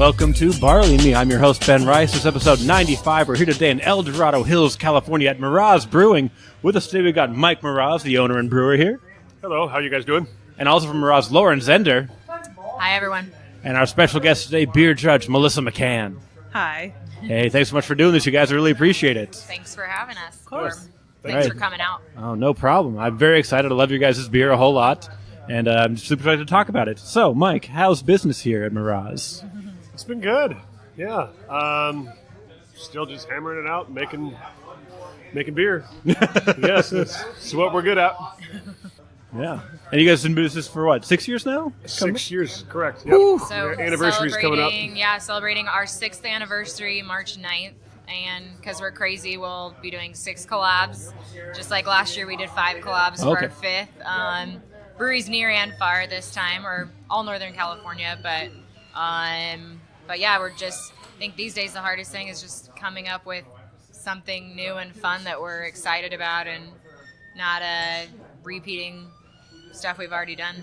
welcome to Barley Me. I'm your host, Ben Rice. This is episode 95. We're here today in Dorado Hills, California at Mraz Brewing. With us today, we've got Mike Miraz, the owner and brewer here. Hello, how you guys doing? And also from Mraz, Lauren Zehnder. Hi, everyone. And our special guest today, beer judge Melissa McCann. Hi. Hey, thanks so much for doing this. You guys really appreciate it. Thanks for having us. Of course. Thanks for coming out. Oh, no problem. I'm very excited. I love your guys' beer a whole lot. And I'm super excited to talk about it. So, Mike, how's business here at Miraz? It's been good. Yeah. Still just hammering it out, making beer. Yes, it's what we're good at. Yeah. And you guys have been doing this for what, 6 years now? 6 years, correct. Yep. So Anniversary's coming up. Yeah, celebrating our 6th anniversary, March 9th. And because we're crazy, we'll be doing 6 collabs. Just like last year, we did 5 collabs for our 5th. Breweries near and far this time, or all Northern California. But yeah, I think these days the hardest thing is just coming up with something new and fun that we're excited about and not repeating stuff we've already done.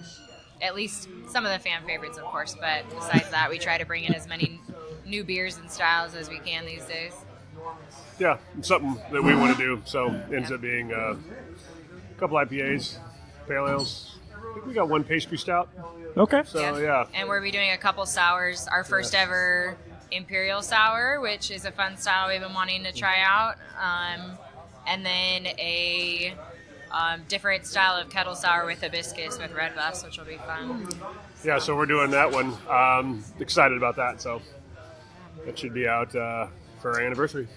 At least some of the fan favorites, of course, but besides that, we try to bring in as many new beers and styles as we can these days. Yeah, it's something that we want to do, so ends up being a couple IPAs, pale ales. I think we got one pastry stout. Okay. So, yeah. And we'll be doing a couple sours. Our first ever Imperial Sour, which is a fun style we've been wanting to try out. And then a different style of kettle sour with hibiscus with red bus, which will be fun. Yeah, so we're doing that one. Excited about that, so that should be out for our anniversary.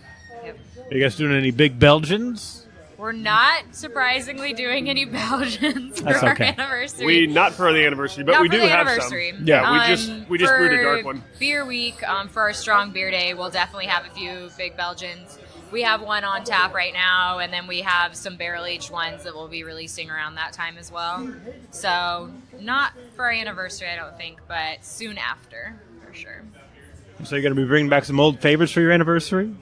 Yep. Are you guys doing any big Belgians? We're not surprisingly doing any Belgians for our anniversary. Not for the anniversary, but we do have some. Yeah, we just brewed a dark one. Beer week, for our strong beer day, we'll definitely have a few big Belgians. We have one on tap right now, and then we have some barrel-aged ones that we'll be releasing around that time as well. So not for our anniversary, I don't think, but soon after, for sure. So you're going to be bringing back some old favorites for your anniversary?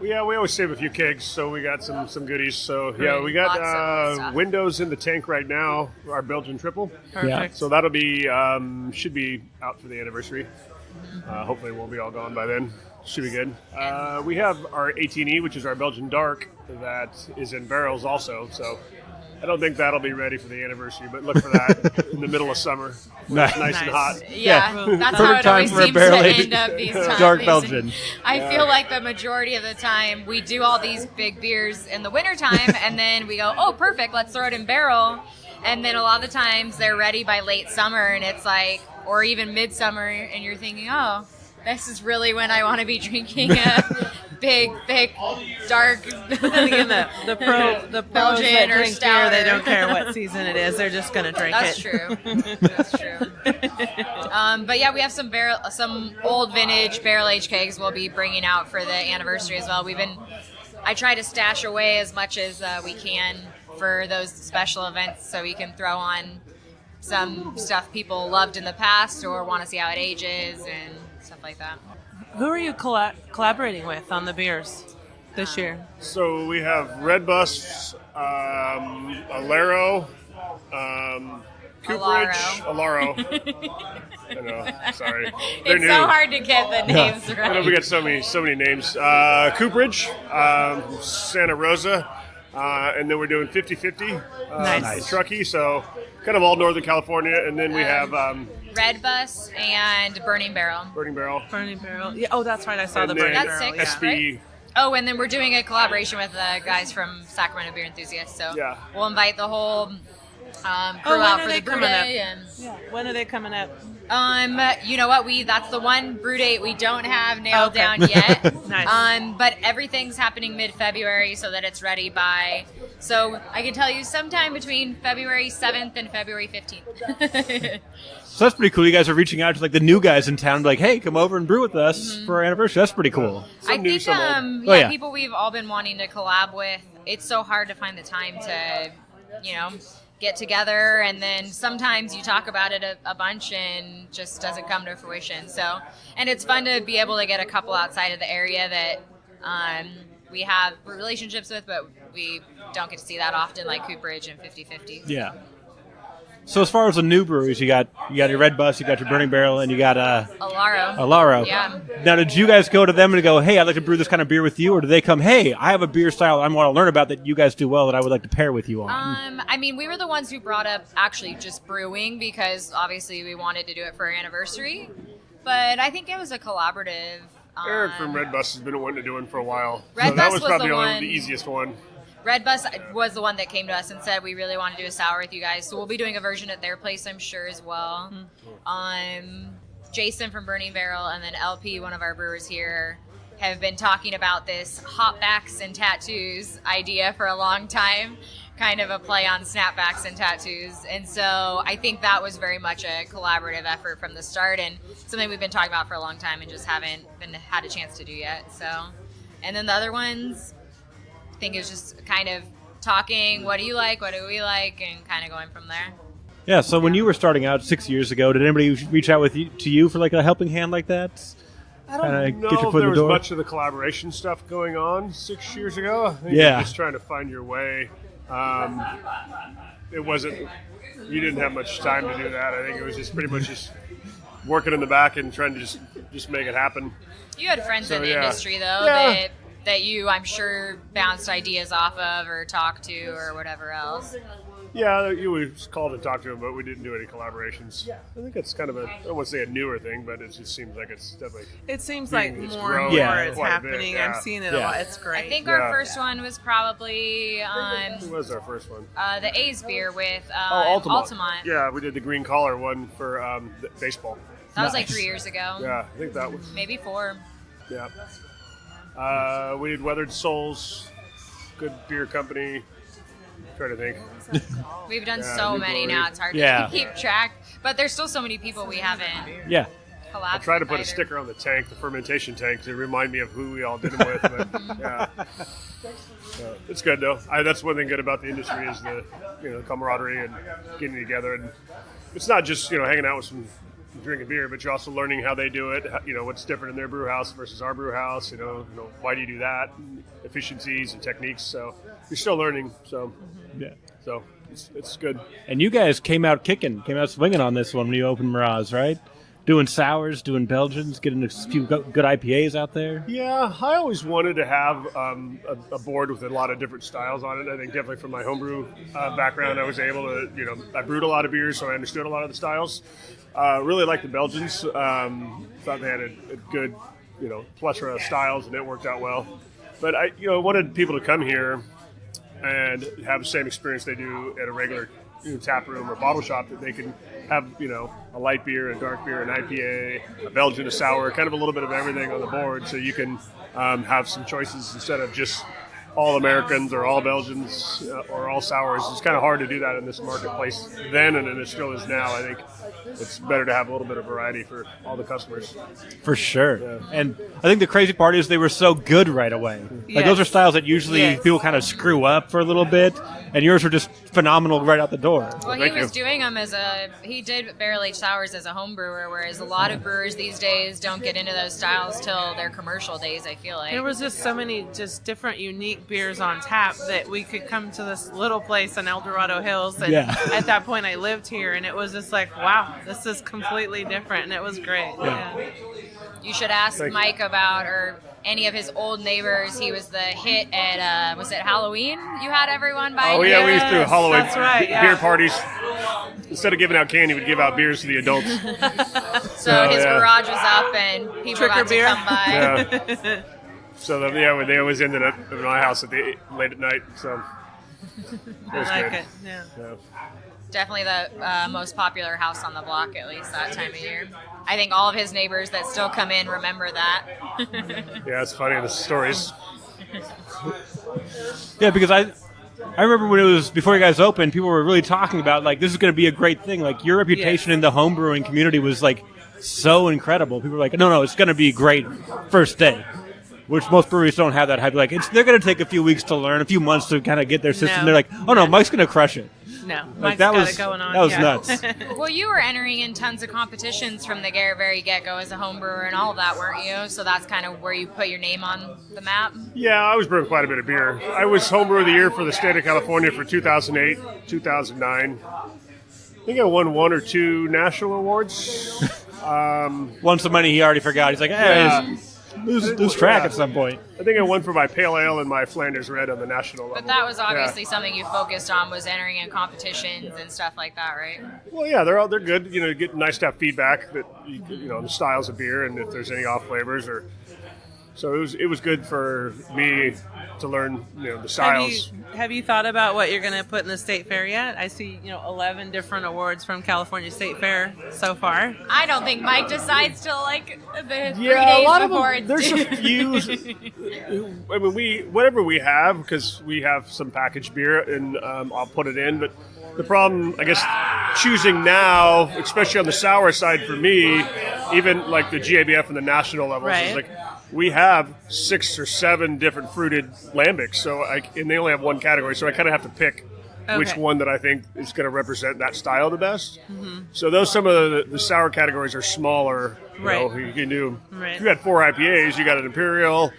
Yeah, we always save a few kegs, so we got some goodies. So, yeah, we got Windows in the tank right now, our Belgian triple. Perfect. Yeah. So that'll be, should be out for the anniversary. Hopefully we'll be all gone by then. Should be good. We have our 18E, which is our Belgian dark, that is in barrels also. So I don't think that'll be ready for the anniversary, but look for that in the middle of summer. Nice and hot. Yeah, that's how it always seems to end up these times. Dark Belgian. I feel like the majority of the time we do all these big beers in the wintertime, and then we go, oh, perfect, let's throw it in barrel. And then a lot of the times they're ready by late summer, and it's like, or even midsummer, and you're thinking, oh, this is really when I want to be drinking a big, thick, dark Again, the pros Belgian that or drink stout. beer, they don't care what season it is. They're just going to drink That's it. true. That's true. But yeah, we have some old vintage barrel-aged kegs we'll be bringing out for the anniversary as well. I try to stash away as much as we can for those special events so we can throw on some stuff people loved in the past or want to see how it ages and stuff like that. Who are you collaborating with on the beers this year? So we have Red Bus, Alaro, Cooperage, Alaro. I know, sorry. They're It's new. so hard to get the names I right. know we got so many names. Cooperage, Santa Rosa, and then we're doing 50-50. Nice. Truckee, so kind of all Northern California, and then we have Red Bus and Burning Barrel. Burning Barrel. Burning Barrel. Yeah. Oh, that's right. I saw And the then Burning That's Barrel. sick. Yeah. SB. Right? Oh, and then we're doing a collaboration with the guys from Sacramento Beer Enthusiasts. So Yeah. we'll invite the whole crew when out are for they the brew coming day. up? And Yeah. When are they coming up? you know what? That's the one brew date we don't have nailed Okay. down yet. Nice. But everything's happening mid-February so that it's ready by. So I can tell you sometime between February 7th and February 15th. So that's pretty cool. You guys are reaching out to like the new guys in town, like, hey, come over and brew with us for our anniversary. That's pretty cool. I new, think, some old. people we've all been wanting to collab with. It's so hard to find the time to, get together, and then sometimes you talk about it a bunch and just doesn't come to fruition. So, and it's fun to be able to get a couple outside of the area that we have relationships with, but we don't get to see that often, like Cooperage and 50-50. Yeah. So as far as the new breweries, you got your Red Bus, you got your Burning Barrel, and you got Alaro. Yeah. Now, did you guys go to them and go, hey, I'd like to brew this kind of beer with you? Or do they come, hey, I have a beer style I want to learn about that you guys do well that I would like to pair with you on? I mean, we were the ones who brought up actually just brewing because obviously we wanted to do it for our anniversary. But I think it was a collaborative. Eric from Red Bus has been wanting to do it for a while. Red so Bus that was was probably the the easiest one. Red Bus was the one that came to us and said we really want to do a sour with you guys. So we'll be doing a version at their place, I'm sure, as well. Jason from Burning Barrel and then LP, one of our brewers here, have been talking about this hopbacks and tattoos idea for a long time, kind of a play on snapbacks and tattoos. And so I think that was very much a collaborative effort from the start and something we've been talking about for a long time and just haven't had a chance to do yet. So, and then the other ones, I think it was just kind of talking, what do you like, what do we like, and kind of going from there. Yeah, so when you were starting out 6 years ago, did anybody reach out to you for like a helping hand like that? I don't know if there was much of the collaboration stuff going on 6 years ago. I think you're just trying to find your way. It wasn't, you didn't have much time to do that. I think it was just pretty much just working in the back and trying to just make it happen. You had friends in the industry, though, that you, I'm sure, bounced ideas off of or talked to or whatever else. Yeah, you was called and talked to them, but we didn't do any collaborations. I think it's kind of I don't want to say a newer thing, but it just seems like it's definitely... It seems like more and more is happening. I'm seeing it a lot. It's great. I think our first one was probably... Who was our first one? The A's beer with Altamont. Yeah, we did the green collar one for baseball. That was like 3 years ago. Yeah, I think that was... Maybe 4. Yeah. We did Weathered Souls, good beer company. Trying to think. We've done so many now, it's hard to keep track. But there's still so many people we haven't collabed I try to put a sticker on the tank, the fermentation tank, to remind me of who we all did them with. But, so, it's good, though. That's one thing good about the industry is the camaraderie and getting together. And it's not just hanging out with some drinking beer, but you're also learning how they do it. What's different in their brew house versus our brew house. Why do you do that? Efficiencies and techniques. So you're still learning. So so it's good. And you guys came out swinging on this one when you opened Mraz, right? Doing sours, doing Belgians, getting a few good IPAs out there. Yeah, I always wanted to have a board with a lot of different styles on it. I think definitely from my homebrew background, I was able to, I brewed a lot of beers, so I understood a lot of the styles. Really liked the Belgians. Thought they had a good, plethora of styles, and it worked out well. But I, wanted people to come here and have the same experience they do at a regular tap room or bottle shop, that they can have, a light beer, a dark beer, an IPA, a Belgian, a sour, kind of a little bit of everything on the board, so you can have some choices instead of just all Americans or all Belgians or all sours. It's kind of hard to do that in this marketplace then, and it still is now. I think it's better to have a little bit of variety for all the customers. For sure. Yeah. And I think the crazy part is they were so good right away. Like those are styles that usually people kind of screw up for a little bit, and yours were just phenomenal right out the door. Well, he was doing them he did barrel-aged sours as a home brewer, whereas a lot of brewers these days don't get into those styles till their commercial days, I feel like. There was just so many just different, unique beers on tap that we could come to this little place in Dorado Hills, and at that point I lived here, and it was just like, wow, this is completely different, and it was great. You should ask Mike about, or any of his old neighbors. He was the hit at was it Halloween? You had everyone by we used to do Halloween beer parties. Instead of giving out candy, we'd give out beers to the adults. So his garage was up and people got to come by. So they always ended up at my house late at night. So it was good. It. Yeah. Definitely the most popular house on the block, at least that time of year. I think all of his neighbors that still come in remember that. Yeah, it's funny, the stories. Yeah, because I remember when it was before you guys opened, people were really talking about like this is going to be a great thing. Like your reputation in the home brewing community was like so incredible. People were like, no, it's going to be great first day. Which most breweries don't have that hype. Like they're going to take a few weeks to learn, a few months to kind of get their system. No. They're like, oh no, Mike's going to crush it. No, like, Mike's got it going on. That was nuts. Well, you were entering in tons of competitions from the very get-go as a home brewer and all of that, weren't you? So that's kind of where you put your name on the map? Yeah, I was brewing quite a bit of beer. I was home brewer of the year for the state of California for 2008, 2009. I think I won 1 or 2 national awards. Won so many he already forgot. He's like, lose track at some point. I think I won for my pale ale and my Flanders Red on the national level. But that was obviously something you focused on, was entering in competitions and stuff like that, right? Well, yeah, they're good. You know, get nice to have feedback that you know the styles of beer and if there's any off flavors or. So it was good for me to learn, the styles. Have you thought about what you're going to put in the state fair yet? I see, 11 different awards from California State Fair so far. I don't think Mike decides till like the 3 Yeah, days a lot before of them, it's there's due. a few. I mean, whatever we have, because we have some packaged beer, and I'll put it in. But the problem, I guess, choosing now, especially on the sour side for me, even like the GABF and the national levels, is like. We have 6 or 7 different fruited lambics, and they only have one category, so I kind of have to pick which one that I think is going to represent that style the best. Mm-hmm. So some of the sour categories are smaller. You can do. If you had 4 IPAs, you got an Imperial,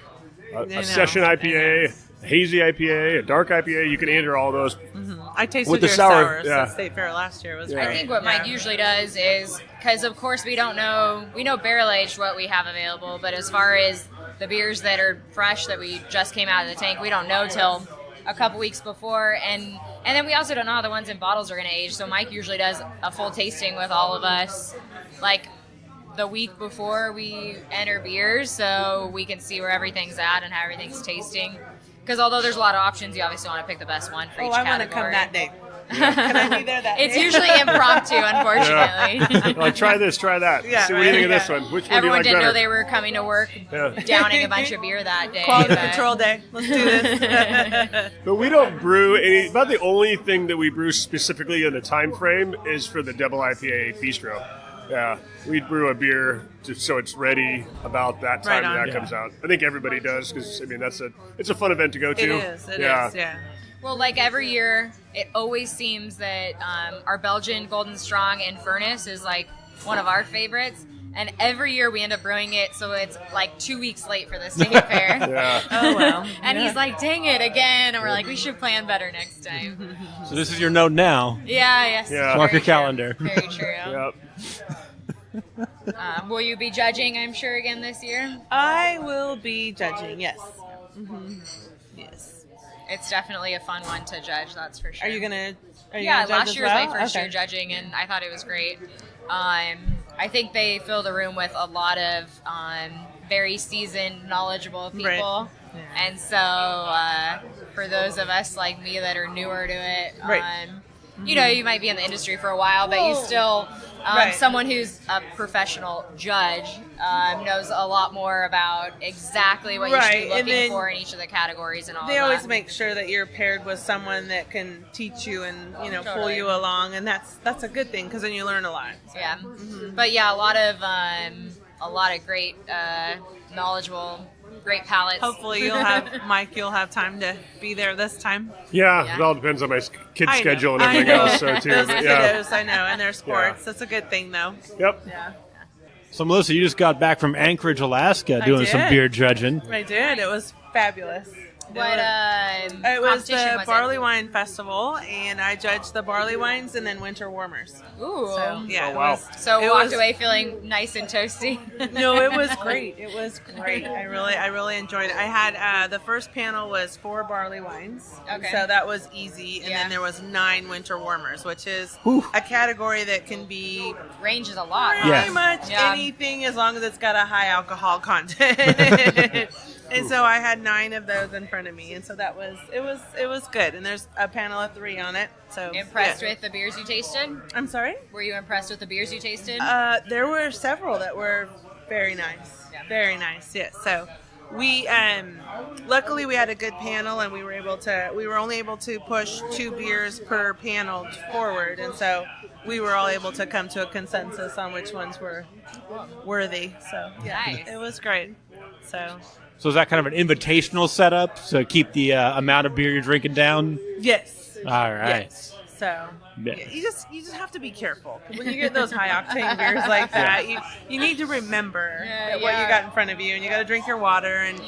a Session IPA, a Hazy IPA, a Dark IPA. You can enter all those. Mm-hmm. I tasted with the your sour, sours at State Fair last year. It was great. I think what Mike usually does is, because of course we know barrel aged what we have available, but as far as the beers that are fresh that we just came out of the tank, we don't know till a couple weeks before, and then we also don't know how the ones in bottles are going to age. So Mike usually does a full tasting with all of us, like the week before we enter beers, so we can see where everything's at and how everything's tasting. Because although there's a lot of options, you obviously want to pick the best one for each category. I want to come that day. Can I be there that It's day? usually impromptu, unfortunately. Like, try this, try that. See, what do you think of this one? Which one Everyone do you like didn't know better? they were coming to work downing a bunch of beer that day. Quality control day. Let's do this. But we don't brew any. About the only thing that we brew specifically in the time frame is for the double IPA bistro. Yeah, we brew a beer so it's ready about that time that comes out. I think everybody does because it's a fun event to go to. It is. It is. Yeah. Well, like every year, it always seems that our Belgian Golden Strong in Furnace is like one of our favorites. And every year we end up brewing it, so it's like 2 weeks late for the state fair. Oh, well. And he's like, dang it, again. And we're like, we should plan better next time. So this is your note now. Yes. Yeah. Mark your Very calendar. True. Very true. Yep. Will you be judging, I'm sure, again this year? I will be judging, yes. Mm-hmm. Yes. It's definitely a fun one to judge, that's for sure. Are you gonna judge last year was as my well? first year judging, and I thought it was great. I think they fill the room with a lot of very seasoned, knowledgeable people. Right. Yeah. And so for those of us like me that are newer to it, you might be in the industry for a while, but you still, someone who's a professional judge knows a lot more about exactly what you should be looking for in each of the categories and all They that. always make sure that you're paired with someone that can teach you and, pull you along, and that's a good thing because then you learn a lot. So. Yeah. Mm-hmm. But yeah, a lot of great, knowledgeable, great palates. Hopefully you'll have time to be there this time. Yeah, it all depends on my kid's schedule and everything else. So too. Those But kiddos, I know, and their sports. That's a good thing, though. Yep. Yeah. So Melissa, you just got back from Anchorage, Alaska, doing some beer judging. I did. It was fabulous. What it was the Barley it? Wine Festival, and I judged the barley wines and then winter warmers. Ooh. So, yeah, Oh, wow. So walked away feeling nice and toasty. No, it was great. It was great. I really enjoyed it. I had the first panel was 4 barley wines. Okay. So that was easy, and then there was 9 winter warmers, which is a category that can be ranges a lot. pretty much anything as long as it's got a high alcohol content. And so I had 9 of those in front of me, and so it was good. And there's a panel of 3 on it. So impressed with the beers you tasted? I'm sorry? Were you impressed with the beers you tasted? There were several that were very nice. Yeah. Very nice. Yes. So we luckily we had a good panel, and we were only able to push 2 beers per panel forward, and so we were all able to come to a consensus on which ones were worthy. So nice. It was great. So is that kind of an invitational setup to keep the amount of beer you're drinking down? Yes. All right. Yes. So you just have to be careful when you get those high octane beers like that. You need to remember what you got in front of you, and you got to drink your water and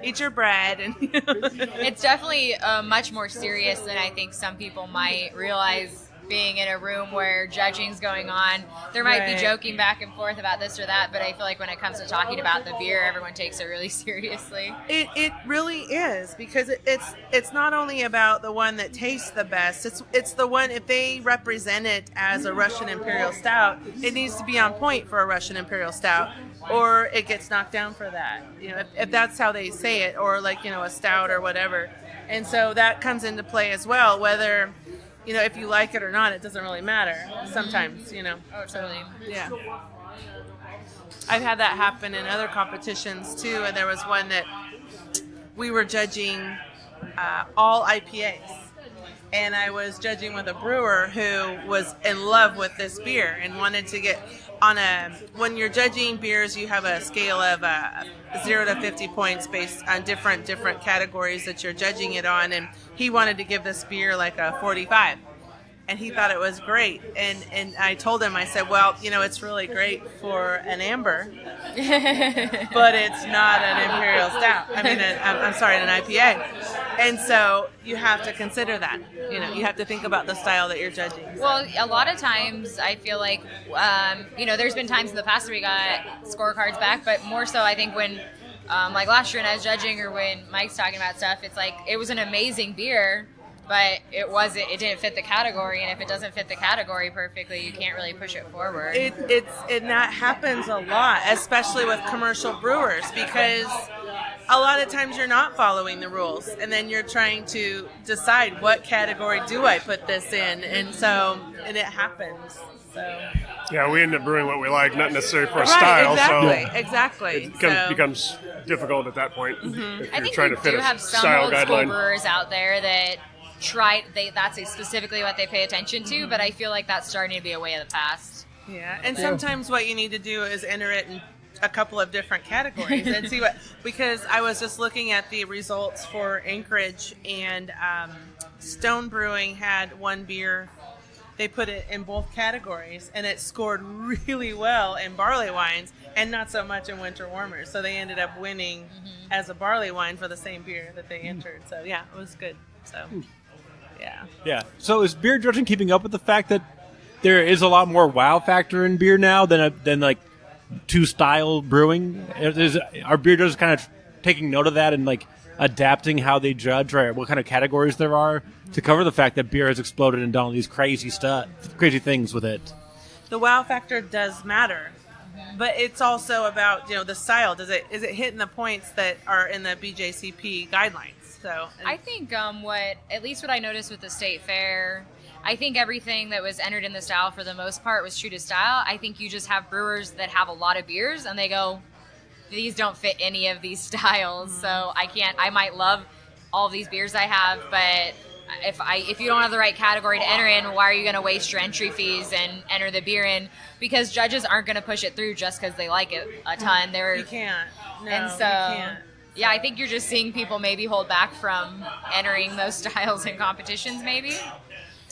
eat your bread. And it's definitely much more serious than I think some people might realize. being in a room where judging's going on. There might be joking back and forth about this or that, but I feel like when it comes to talking about the beer, everyone takes it really seriously. It really is, because it's not only about the one that tastes the best. It's the one, if they represent it as a Russian Imperial Stout, it needs to be on point for a Russian Imperial Stout, or it gets knocked down for that. If that's how they say it, or like, a stout or whatever. And so that comes into play as well, whether if you like it or not, it doesn't really matter sometimes, Oh, totally. Yeah. I've had that happen in other competitions too, and there was one that we were judging all IPAs. And I was judging with a brewer who was in love with this beer and wanted to get when you're judging beers, you have a scale of 0 to 50 points based on different categories that you're judging it on. And he wanted to give this beer like a 45. And he thought it was great. And I told him, I said, well, it's really great for an amber, but it's not an Imperial Stout. I mean, I'm sorry, an IPA. And so you have to consider that. You have to think about the style that you're judging. Well, a lot of times I feel like, there's been times in the past where we got scorecards back, but more so I think when, like last year when I was judging, or when Mike's talking about stuff, it's like it was an amazing beer, but it didn't fit the category, and if it doesn't fit the category perfectly, you can't really push it forward. And that happens a lot, especially with commercial brewers, because a lot of times you're not following the rules, and then you're trying to decide what category do I put this in, and it happens. So yeah, we end up brewing what we like, not necessarily for a style. Exactly. It becomes difficult at that point. Mm-hmm. If I you're think trying we to fit do a have some style old school guideline. brewers out there that that's specifically what they pay attention to, but I feel like that's starting to be a way of the past. Yeah, and sometimes what you need to do is enter it in a couple of different categories and see because I was just looking at the results for Anchorage, and Stone Brewing had one beer. They put it in both categories, and it scored really well in barley wines and not so much in winter warmers. So they ended up winning as a barley wine for the same beer that they entered. So yeah, it was good. So yeah. Yeah. So is beer judging keeping up with the fact that there is a lot more wow factor in beer now than like two-style brewing? Are beer judges kind of taking note of that and like adapting how they judge, right? What kind of categories there are to cover the fact that beer has exploded and done all these crazy things with it? The wow factor does matter, but it's also about the style. Is it hitting the points that are in the BJCP guidelines? So I think at least what I noticed with the state fair, I think everything that was entered in the style for the most part was true to style. I think you just have brewers that have a lot of beers and they go, these don't fit any of these styles. Mm-hmm. So I might love all these beers I have, but if you don't have the right category to enter in, why are you going to waste your entry fees and enter the beer in? Because judges aren't going to push it through just because they like it a ton. You can't. No, and so, you can't. Yeah, I think you're just seeing people maybe hold back from entering those styles in competitions maybe.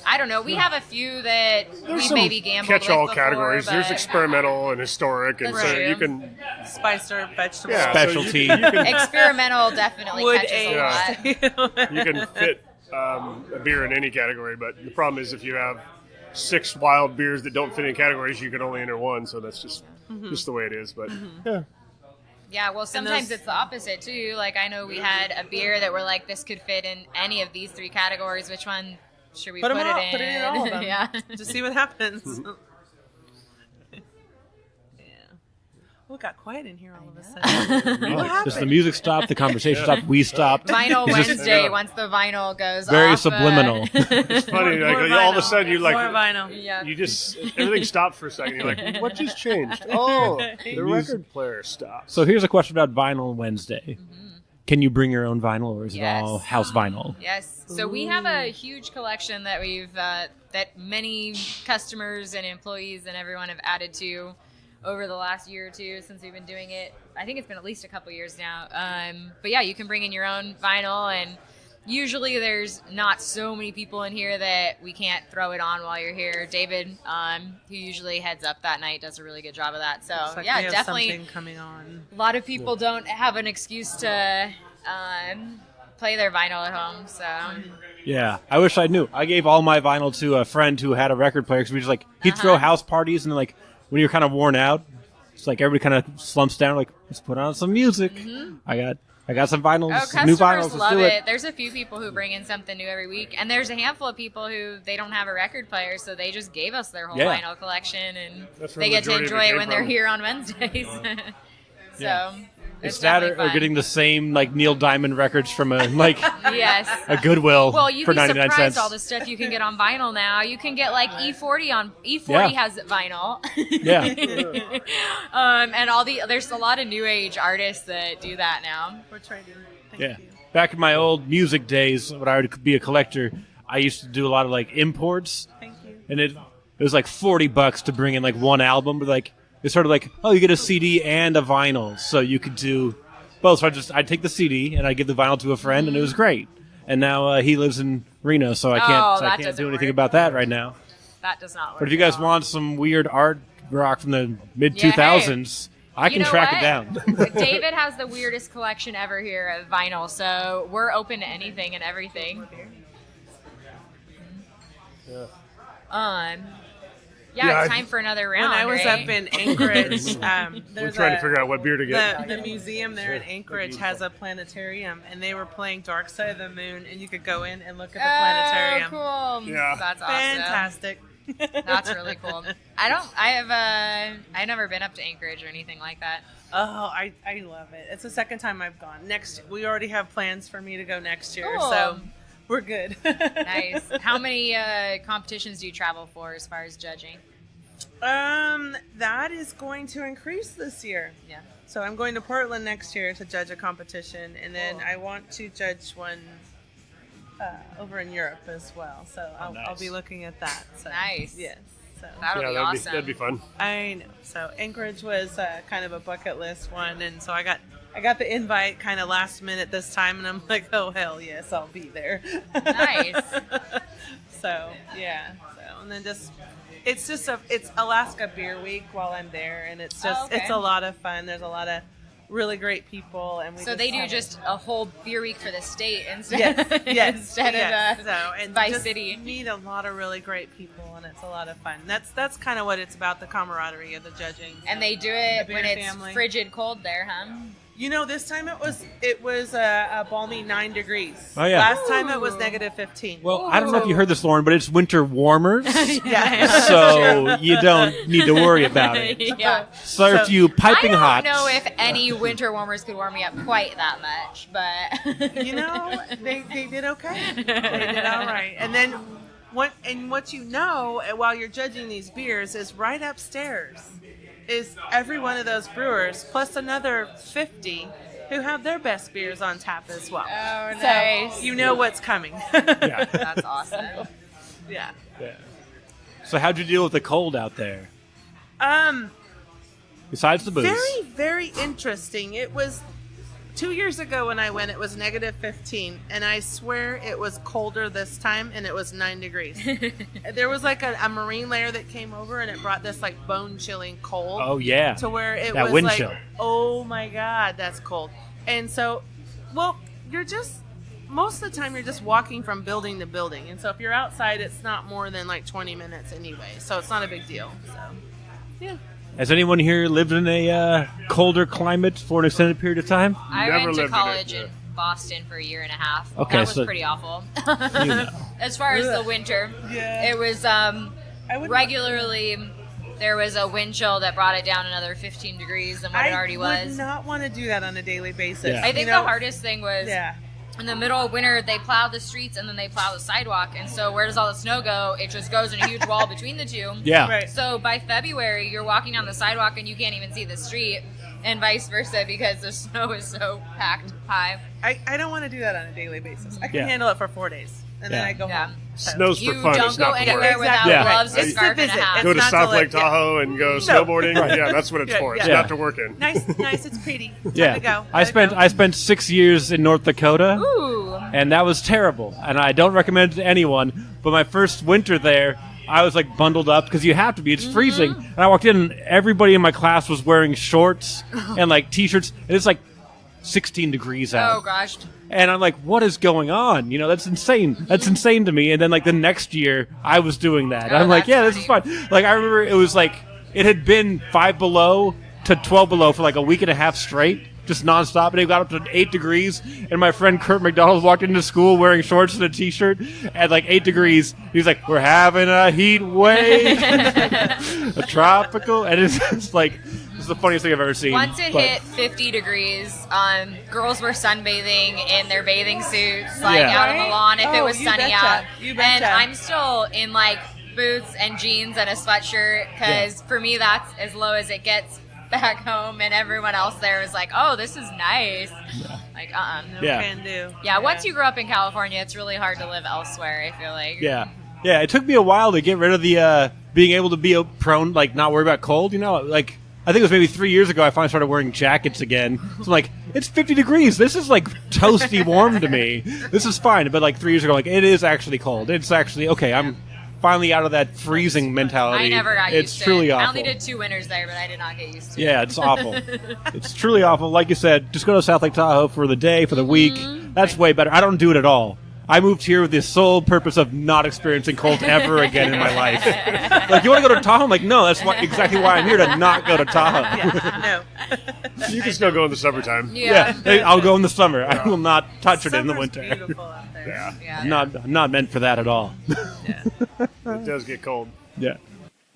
I don't know. We have a few that we maybe gambled with catch-all before, categories. There's experimental and historic, and so you can spice or vegetable specialty. So you can, experimental definitely wood catches a lot. you can fit a beer in any category, but the problem is if you have 6 wild beers that don't fit in categories, you can only enter one. So that's just the way it is. But yeah. Yeah, well, sometimes it's the opposite, too. Like, I know we had a beer that we're like, this could fit in any of these 3 catergories. Which one should we put it in? Put it in all of them. Yeah. To see what happens. Oh, it got quiet in here all of a sudden. What happened? Just the music stopped, the conversation stopped, we stopped. Vinyl It's just Wednesday, once the vinyl goes very off. subliminal. It's funny, like all of a sudden you More vinyl. Yeah. you just everything stopped for a second. You're like, what just changed? Oh, the record player stopped. So here's a question about Vinyl Wednesday. Can you bring your own vinyl, or is it all house vinyl? Yes. So we have a huge collection that we've that many customers and employees and everyone have added to over the last year or two since we've been doing it. I think it's been at least a couple years now. But yeah, you can bring in your own vinyl, and usually there's not so many people in here that we can't throw it on while you're here. David, who usually heads up that night, does a really good job of that. So Looks like yeah, we have definitely something coming on. a lot of people don't have an excuse to play their vinyl at home. So Yeah, I wish I knew. I gave all my vinyl to a friend who had a record player because we just like he'd throw house parties and like when you're kind of worn out, it's like everybody kind of slumps down. Like let's put on some music. I got some vinyls, new vinyls. Customers love it. There's a few people who bring in something new every week, and there's a handful of people who they don't have a record player, so they just gave us their whole vinyl collection, and they get to enjoy it when they're here on Wednesdays. So. It's that or getting the same like Neil Diamond records from a like a Goodwill for 99 cents. All the stuff you can get on vinyl now. You can get like E40 has vinyl. And there's a lot of new age artists that do that now. We're trying to. Thank you. Back in my old music days, when I would be a collector, I used to do a lot of like imports. Thank you. And it was like $40 to bring in like one album, but like. It's sort of like, you get a CD and a vinyl, so you could do both. So I'd take the CD and I'd give the vinyl to a friend, and it was great. And now he lives in Reno, so I can't do anything about that right now. That does not work. But if you guys want some weird art rock from the mid-2000s, I can track it down. David has the weirdest collection ever here of vinyl, so we're open to anything and everything. Yeah, it's time for another round. When I was up in Anchorage, we're trying to figure out what beer to get. The museum there in Anchorage has a planetarium, and they were playing Dark Side of the Moon, and you could go in and look at the planetarium. Cool! Yeah, that's awesome. Fantastic. That's really cool. I've never been up to Anchorage or anything like that. Oh, I love it. It's the second time I've gone. We already have plans for me to go next year, so. We're good. Nice. How many competitions do you travel for as far as judging? That is going to increase this year. Yeah. So I'm going to Portland next year to judge a competition, and then I want to judge one over in Europe as well. So I'll be looking at that. So, nice. Yes. So that'll be awesome. That'd be fun. I know. So Anchorage was kind of a bucket list one, and so I got the invite kind of last minute this time, and I'm like, oh, hell yes, I'll be there. Nice. So, yeah. So, and then it's Alaska Beer Week while I'm there, and it's a lot of fun. There's a lot of really great people. And they do just a whole beer week for the state instead of Vice City. Meet a lot of really great people, and it's a lot of fun. That's kind of what it's about, the camaraderie of the judging. And they do it when it's frigid cold there, huh? You know, this time it was a balmy 9 degrees. Oh, yeah. Last time it was negative 15. Well, I don't know if you heard this, Lauren, but it's winter warmers. Yeah. So you don't need to worry about it. Yeah. Serve you piping hot. I don't know if any winter warmers could warm me up quite that much, but... You know, they did okay. They did all right. And then what you know while you're judging these beers is right upstairs is every one of those brewers plus another 50 who have their best beers on tap as well. Oh, nice. So you know what's coming. Yeah. That's awesome. Yeah. So how'd you deal with the cold out there? Besides the booze. Very, very interesting. It was 2 years ago when I went, it was negative 15, and I swear it was colder this time, and it was 9 degrees. There was like a marine layer that came over, and it brought this like bone-chilling cold. Oh, yeah. To where it that was wind like, chill. Oh my God, that's cold. And so, well, most of the time you're just walking from building to building. And so if you're outside, it's not more than like 20 minutes anyway. So it's not a big deal. So, yeah. Has anyone here lived in a colder climate for an extended period of time? I went to college in Boston for a year and a half. Okay, that was pretty awful. You know. As far as the winter, it was regularly... There was a wind chill that brought it down another 15 degrees than what it already was. I would not want to do that on a daily basis. Yeah. I think the hardest thing was in the middle of winter, they plow the streets and then they plow the sidewalk. And so where does all the snow go? It just goes in a huge wall between the two. Yeah. Right. So by February, you're walking down the sidewalk and you can't even see the street, and vice versa because the snow is so packed high. I don't want to do that on a daily basis. I can handle it for 4 days. And then I go home. Snow's for You fun. don't it's go not for anywhere work. without gloves, a It's to scarf, and a visit. hat. Go It's to not South to Lake live, Tahoe and go snowboarding. Yeah, that's what it's for. It's Yeah. not to work in. Nice, it's pretty. Time Yeah. to go. I spent 6 years in North Dakota. Ooh. And that was terrible. And I don't recommend it to anyone. But my first winter there, I was like bundled up because you have to be. It's freezing. And I walked in and everybody in my class was wearing shorts and like t-shirts. And it's like 16 degrees out. Oh gosh. And I'm like, what is going on? That's insane. That's insane to me. And then like the next year, I was doing that. Oh, I'm like, yeah, that's this is fine. Like I remember it was like it had been 5 below to 12 below for like a week and a half straight. Just nonstop, and it got up to 8 degrees. And my friend Kurt McDonald walked into school wearing shorts and a t-shirt at like 8 degrees. He's like, "We're having a heat wave, a tropical," and it's just like it's the funniest thing I've ever seen. Once it hit 50 degrees, girls were sunbathing in their bathing suits, like out on the lawn if it was sunny out. And I'm still in like boots and jeans and a sweatshirt because for me that's as low as it gets back home, and everyone else there was like, "Oh, this is nice." Yeah. Like, no can do. Yeah, once you grow up in California, it's really hard to live elsewhere, I feel like. Yeah. It took me a while to get rid of the being able to be prone, like not worry about cold. Like I think it was maybe 3 years ago I finally started wearing jackets again. So I'm like, it's 50 degrees. This is like toasty warm to me. This is fine. But like 3 years ago, like it is actually cold. It's actually okay. I'm finally out of that freezing mentality. I never got used to it. It's truly awful. I only did 2 winters there, but I did not get used to it. Yeah, it's awful. It's truly awful. Like you said, just go to South Lake Tahoe for the day, for the week. That's way better. I don't do it at all. I moved here with the sole purpose of not experiencing cold ever again in my life. Like, you want to go to Tahoe? I'm like, no, that's exactly why I'm here, to not go to Tahoe. Yeah, no. You can still go in the summertime. Yeah. I'll go in the summer. I will not touch it in the winter. Summer's beautiful out there. Yeah. I'm not meant for that at all. Yeah. It does get cold. Yeah.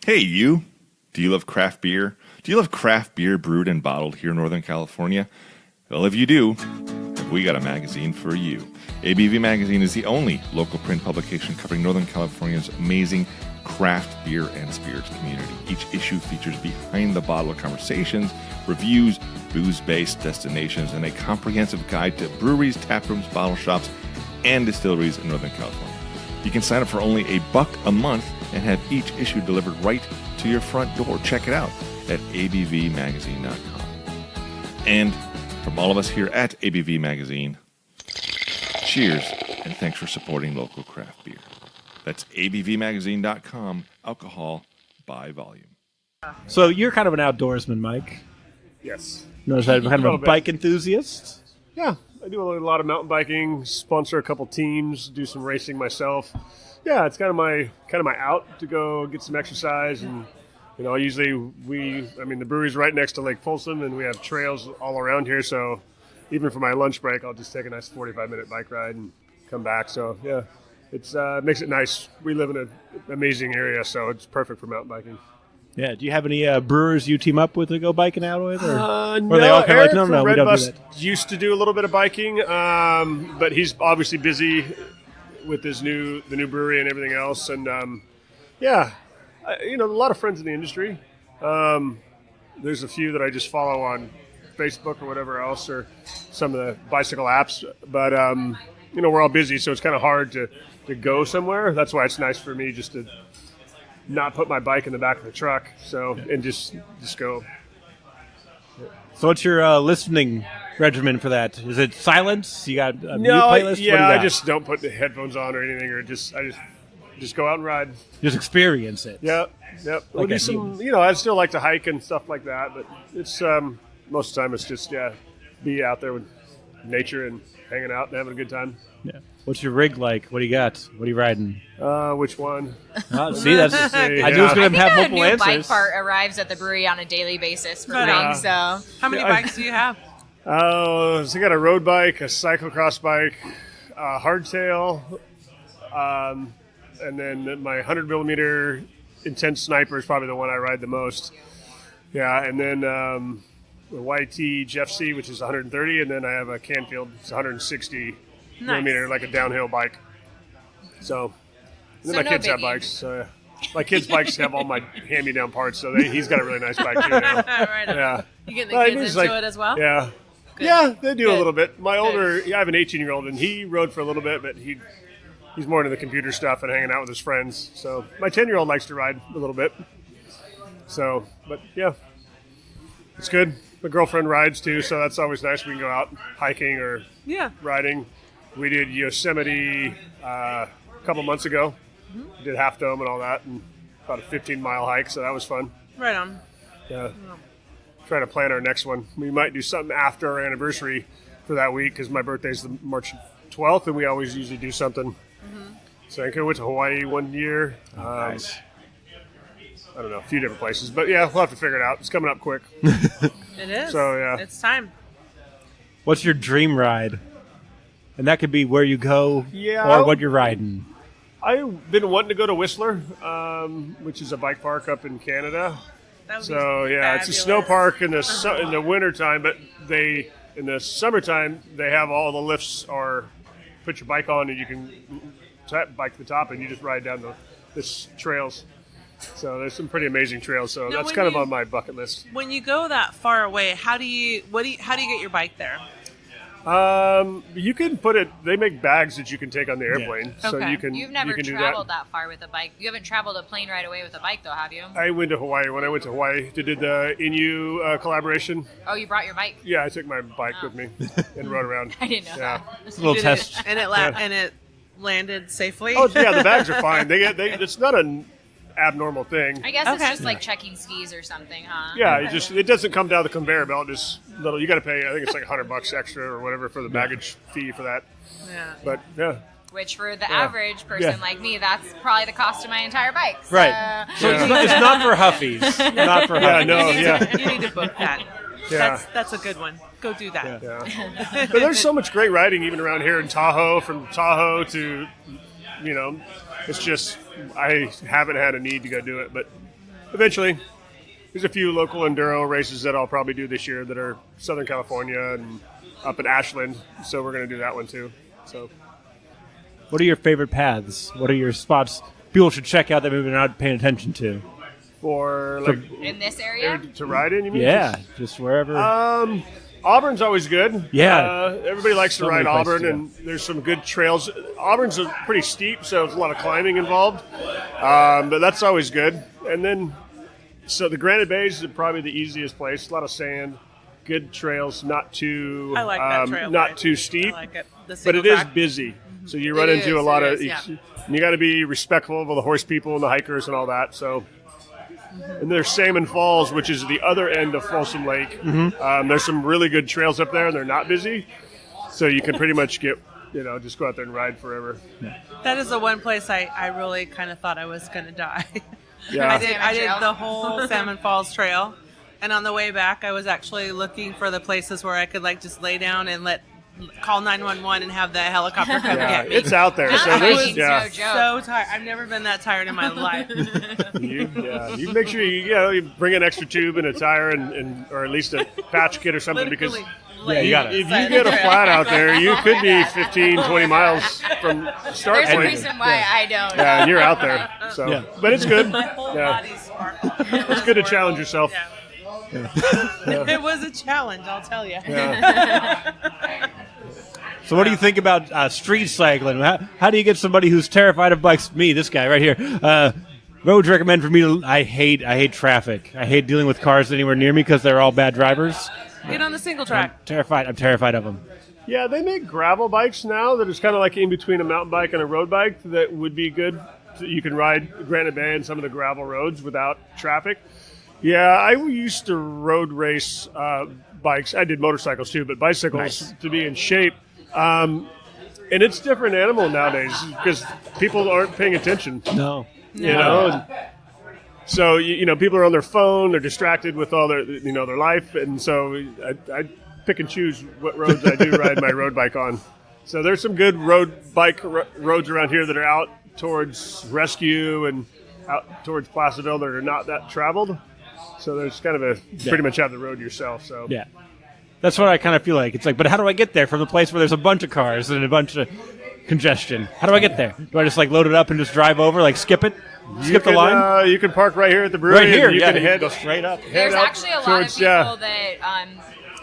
Hey, you. Do you love craft beer? Do you love craft beer brewed and bottled here in Northern California? Well, if you do, we got a magazine for you. ABV Magazine is the only local print publication covering Northern California's amazing craft beer and spirits community. Each issue features behind-the-bottle conversations, reviews, booze-based destinations, and a comprehensive guide to breweries, taprooms, bottle shops, and distilleries in Northern California. You can sign up for only $1 a month and have each issue delivered right to your front door. Check it out at abvmagazine.com. And from all of us here at ABV Magazine, cheers, and thanks for supporting local craft beer. That's abvmagazine.com, alcohol by volume. So you're kind of an outdoorsman, Mike. Yes. Notice that kind of a bike enthusiast? Yeah, I do a lot of mountain biking, sponsor a couple teams, do some racing myself. Yeah, it's kind of my out to go get some exercise, and usually the brewery's right next to Lake Folsom, and we have trails all around here. So even for my lunch break, I'll just take a nice 45-minute bike ride and come back. So yeah, it's makes it nice. We live in an amazing area, so it's perfect for mountain biking. Yeah. Do you have any brewers you team up with to go biking out with? Or No, are they all kind Eric of like, no, from we don't do Redbus that? used to do a little bit of biking, but he's obviously busy with the new brewery and everything else. And a lot of friends in the industry. There's a few that I just follow on Facebook or whatever else, or some of the bicycle apps. But we're all busy, so it's kind of hard to go somewhere. That's why it's nice for me just to not put my bike in the back of the truck, and just go. So what's your listening regimen for that? Is it silence? You got a mute playlist? What do you I got? just don't put the headphones on or anything, or I just go out and ride. Just experience it. Yep. We'll do some. I still like to hike and stuff like that, but it's most of the time it's just be out there with nature and hanging out and having a good time. Yeah. What's your rig like? What do you got? What are you riding? Which one? See, that's. I knew it was going to have multiple a new answers. bike part arrives at the brewery on a daily basis for Right me. So How many bikes do you have? So I got a road bike, a cyclocross bike, a hardtail, and then my 100mm Intense Sniper is probably the one I ride the most. Yeah, and then the YT Jeff C, which is 130, and then I have a Canfield, it's 160 millimeter, like a downhill bike. So, and then my kids have bikes. So my kids' bikes have all my hand-me-down parts, so he's got a really nice bike too now. Right on. Yeah. You getting the kids into it as well? Yeah. Good. Yeah, they do a Good. little bit. My older, I have an 18-year-old, and he rode for a little bit, but he's more into the computer stuff and hanging out with his friends. So my 10-year-old likes to ride a little bit. So, but yeah, it's good. My girlfriend rides too, so that's always nice. We can go out hiking or riding. We did Yosemite a couple months ago. Mm-hmm. Did Half Dome and all that, and about a 15-mile hike, so that was fun. Right on. Yeah. trying to plan our next one. We might do something after our anniversary for that week because my birthday's the March 12th, and we always usually do something. So I think I went to Hawaii one year. Nice. I don't know, a few different places. But, yeah, we'll have to figure it out. It's coming up quick. It is. So, yeah. It's time. What's your dream ride? And that could be where you go Yeah, or what you're riding. I've been wanting to go to Whistler, which is a bike park up in Canada. That would So, be yeah, fabulous. it's a snow park in the wintertime, but in the summertime, they have all the lifts are put your bike on and you can bike to the top and you just ride down the trails. So there's some pretty amazing trails. So Now, that's when kind of you- on my bucket list. When you go that far away, how do you get your bike there? You can put it. They make bags that you can take on the airplane, so Okay. you can. You've never you can do traveled that. that far with a bike. You haven't traveled a plane ride away with a bike, though, have you? I went to Hawaii. When I went to Hawaii, they did the Inu collaboration. Oh, you brought your bike? Yeah, I took my bike with me and rode around. I didn't know Yeah. that. A little Did test. it, and it landed safely. Oh yeah, the bags are fine. It's not an abnormal thing. I guess it's Okay. just like checking skis or something, huh? Yeah, it doesn't come down the conveyor belt. It's little. You got to pay. I think it's like $100 extra or whatever for the baggage fee for that. Yeah. But yeah, Which for the average person like me, that's probably the cost of my entire bike. So, Right. So Yeah. it's not for huffies. Not for yeah, huffies. no, yeah, You need to book that. yeah. That's a good one. Go do that. Yeah. But there's so much great riding even around here in Tahoe, from Tahoe to, it's just, I haven't had a need to go do it, but eventually there's a few local enduro races that I'll probably do this year that are Southern California and up in Ashland, so we're going to do that one too. So What are your favorite paths? What are your spots people should check out that maybe they're not paying attention to? for like in this area? to ride in, you mean? Yeah, just wherever. Auburn's always good. Yeah. Everybody likes to So many ride places Auburn, to go. and there's some good trails. Auburn's pretty steep, so there's a lot of climbing involved, but that's always good. And then, so the Granite Bays is probably the easiest place. A lot of sand, good trails, not too I like that trail. not too steep, I like it. The but single it is track. busy. So you run It into a is, lot it of. is, yeah. You got to be respectful of all the horse people and the hikers and all that. So. And there's Salmon Falls, which is the other end of Folsom Lake. There's some really good trails up there, and they're not busy. So you can pretty much just go out there and ride forever. That is the one place I really kind of thought I was going to die. Yeah. I did Trail. the whole Salmon Falls Trail, and on the way back, I was actually looking for the places where I could just lay down and call 911 and have the helicopter come Yeah, get me. it's out there. So That there's, hiking's yeah. no joke. So tired. I've never been that tired in my life. You make sure you bring an extra tube and a tire and or at least a patch kit or something because Literally Yeah, you got it. if you get a flat out there, you could be 15, 20 miles from the start There's a point. reason why I don't. Yeah, and you're out there. So, Yeah. but it's good. My whole Yeah. body's sparkling. It's good to challenge yourself. Yeah. It was a challenge, I'll tell you. Yeah. So what do you think about street cycling? How do you get somebody who's terrified of bikes? Me, this guy right here. What would you recommend for me? I hate traffic. I hate dealing with cars anywhere near me because they're all bad drivers. Get on the single I'm track. terrified of them. Yeah, they make gravel bikes now that is kind of like in between a mountain bike and a road bike that would be good. You can ride Granite Bay and some of the gravel roads without traffic. Yeah, I used to road race bikes. I did motorcycles too, but bicycles Nice. to be in shape. And it's a different animal nowadays because people aren't paying attention. No. You know. And so people are on their phone. They're distracted with all their their life, and so I pick and choose what roads I do ride my road bike on. So there's some good road bike roads around here that are out towards Rescue and out towards Placerville that are not that traveled. So there's kind of pretty much have the road yourself. So Yeah. That's what I kind of feel like. It's like, but how do I get there from the place where there's a bunch of cars and a bunch of congestion? How do I get there? Do I just load it up and just drive over, skip it? Skip the line? You can park right here at the brewery. Right here, and you yeah. can You head go straight up. There's out actually a lot towards- of people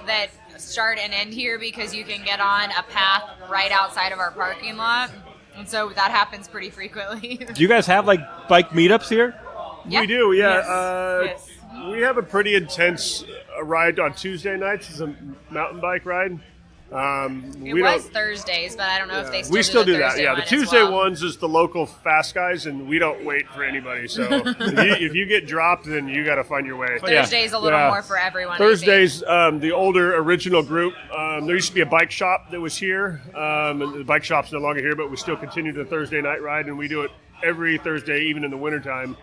that start and end here because you can get on a path right outside of our parking lot, and so that happens pretty frequently. Do you guys have bike meetups here? Yeah. We do, yeah. Yes. We have a pretty intense ride on Tuesday nights. It's a mountain bike ride. It was Thursdays, but I don't know if they still we still do that. Thursday Yeah, the one Tuesday as well. ones is the local fast guys, and we don't wait for anybody. So if you get dropped, then you got to find your way. Thursday's a little more for everyone. Thursdays, the older original group. There used to be a bike shop that was here, and the bike shop's no longer here, but we still continue the Thursday night ride, and we do it every Thursday, even in the wintertime.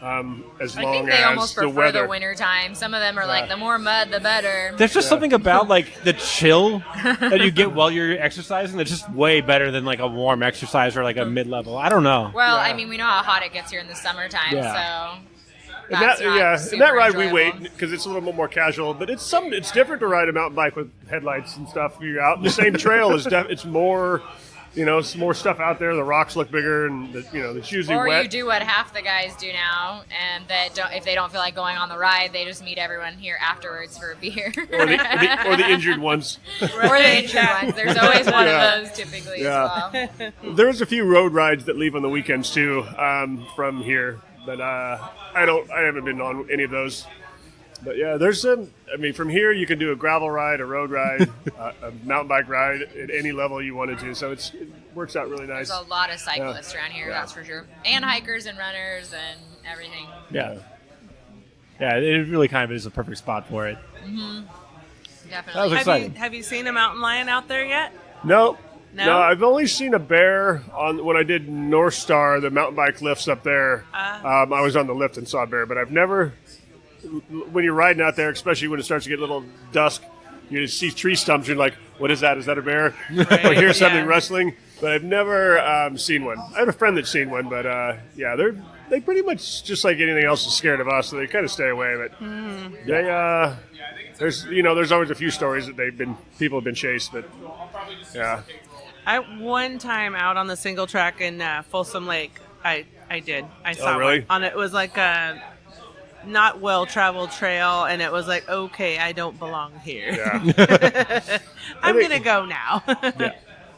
As I long think they as almost the prefer weather. the winter time. Some of them are like, the more mud, the better. There's just something about like the chill that you get while you're exercising that's just way better than like a warm exercise or like a mid-level. I don't know. Well, I mean, we know how hot it gets here in the summertime, so that's And not in that ride super we wait enjoyable. because it's a little bit more casual, but it's different to ride a mountain bike with headlights and stuff. You're out the same trail is it's more. It's more stuff out there. The rocks look bigger, and it's usually Or wet. you do what half the guys do now, and if they don't feel like going on the ride, they just meet everyone here afterwards for a beer. or the injured ones. Or the injured ones. There's always one of those typically as well. There's a few road rides that leave on the weekends too from here, but I haven't been on any of those. But yeah, there's some. I mean, from here you can do a gravel ride, a road ride, a mountain bike ride at any level you wanted to. So it works out really nice. There's a lot of cyclists around here, that's for sure, and hikers and runners and everything. Yeah. Yeah, it really kind of is a perfect spot for it. Definitely. That was exciting. Have you seen a mountain lion out there yet? No, No? I've only seen a bear when I did North Star, the mountain bike lifts up there. I was on the lift and saw a bear, but I've never. When you're riding out there, especially when it starts to get a little dusk, you see tree stumps. You're like, "What is that? Is that a bear?" Or hear something rustling. But I've never seen one. I have a friend that's seen one, but they pretty much just like anything else is scared of us, so they kind of stay away. But there's always a few stories that people have been chased, but yeah. One time out on the single track in Folsom Lake, I saw really? one. It was like a not well-traveled trail, and it was like, okay, I don't belong here. Yeah. I'm going to go now. Yeah.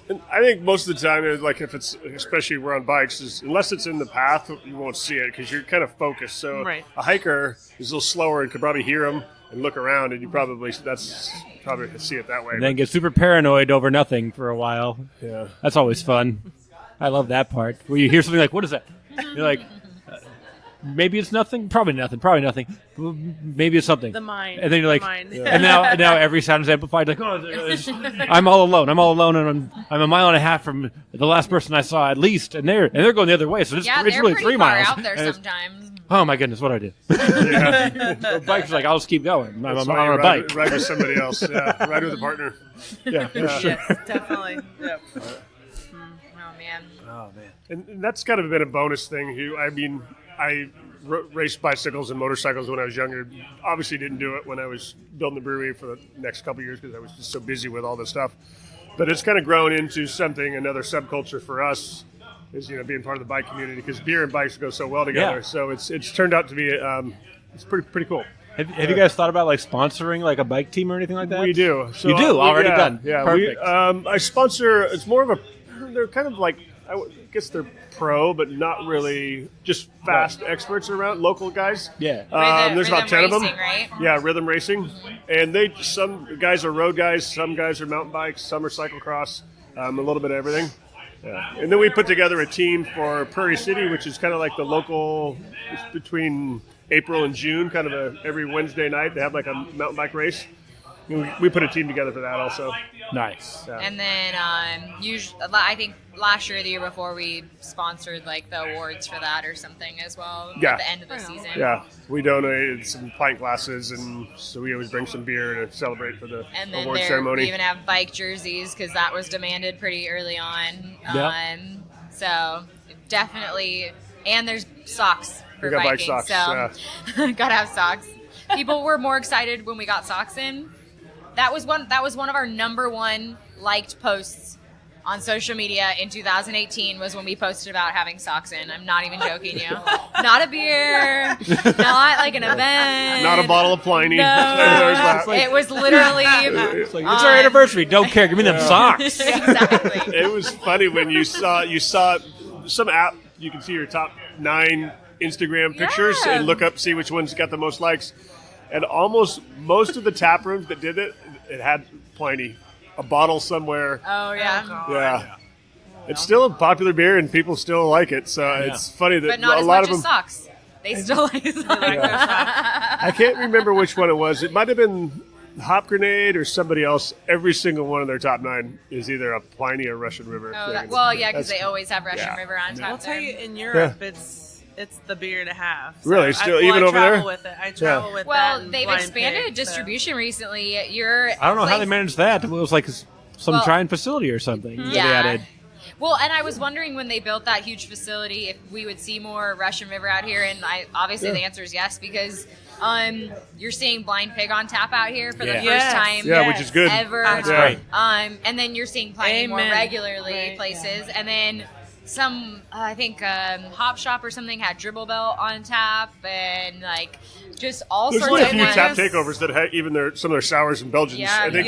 And I think most of the time, like if it's, especially we're on bikes, unless it's in the path, you won't see it because you're kind of focused. So a hiker is a little slower and could probably hear them and look around, and you probably see it that way. And then get super paranoid over nothing for a while. Yeah. That's always fun. I love that part. Where you hear something like, what is that? You're like, maybe it's nothing. Probably nothing. Maybe it's something. The mind. And then you're like, Yeah. and now every sound is amplified. Like, I'm all alone, and I'm a mile and a half from the last person I saw at least, and they're going the other way. So it's they're really pretty 3 far miles out there And sometimes. oh my goodness, what I did. The bike's like, I'll just keep going. I'm on a bike. Ride with somebody else. Yeah. Ride with a partner. Yeah, for sure. Yes, definitely. Yep. Oh man. Oh man. And that's kind of been a bonus thing. I mean, I raced bicycles and motorcycles when I was younger. Obviously didn't do it when I was building the brewery for the next couple of years because I was just so busy with all this stuff. But it's kind of grown into another subculture for us is, being part of the bike community because beer and bikes go so well together. Yeah. So it's turned out to be, it's pretty cool. Have you guys thought about like sponsoring like a bike team or anything like that? We do. So, you do? Already done? Yeah. Perfect. I sponsor, it's more of they're kind of like, I guess they're pro, but not really just fast experts around, local guys. Yeah. There's about 10 of them. Racing, right? Yeah, rhythm racing. And some guys are road guys, some guys are mountain bikes, some are cyclocross, a little bit of everything. Yeah. And then we put together a team for Prairie City, which is kind of like the local, it's between April and June, kind of every Wednesday night, they have like a mountain bike race. We put a team together for that also. Nice. Yeah. And then I think last year or the year before we sponsored like the awards for that or something as well Yeah. at the end of the season. Yeah, we donated some pint glasses, and so we always bring some beer to celebrate for the And then award we ceremony. even have bike jerseys because that was demanded pretty early on. Yeah. So definitely, and there's socks for We got bike biking. socks, So gotta have socks. People were more excited when we got socks in. That was one of our number one liked posts on social media in 2018 was when we posted about having socks in. I'm not even joking you. Not a beer, not like an event. Not a bottle of Pliny. No, it was literally. It's our anniversary. Don't care. Give me them socks. Exactly. It was funny when you saw some app. You can see your top 9 Instagram pictures Yeah. and look up, see which ones got the most likes. And almost most of the tap rooms that did it had Pliny a bottle somewhere. Oh yeah. Yeah. It's still a popular beer, and people still like it. So it's funny that But not a as lot much of as them. socks. They still like socks. I can't remember which one it was. It might have been Hop Grenade or somebody else. Every single one of their top 9 is either a Pliny or Russian River. Oh, thing. well, yeah, because they always have Russian Yeah. River on top. I'll tell there. you, in Europe, it's the beer to have. So Really? Still, I even over there? travel with it. I travel with that. Well, and they've blind expanded pick, so. distribution recently. I don't know how they managed that. It was like some Well, giant facility or something. that they Yeah. added. Well, and I was wondering when they built that huge facility if we would see more Russian River out here, and obviously the answer is yes, because you're seeing Blind Pig on tap out here for the first Yes. time Yeah, which is good. ever. That's right. And then you're seeing Pliny more Amen. regularly Right, places, and then some I think Hop Shop or something had Dribble Belt on tap, and like just all There's sorts been a of few ones. tap takeovers that had even some of their sours and Belgians. Yeah. I think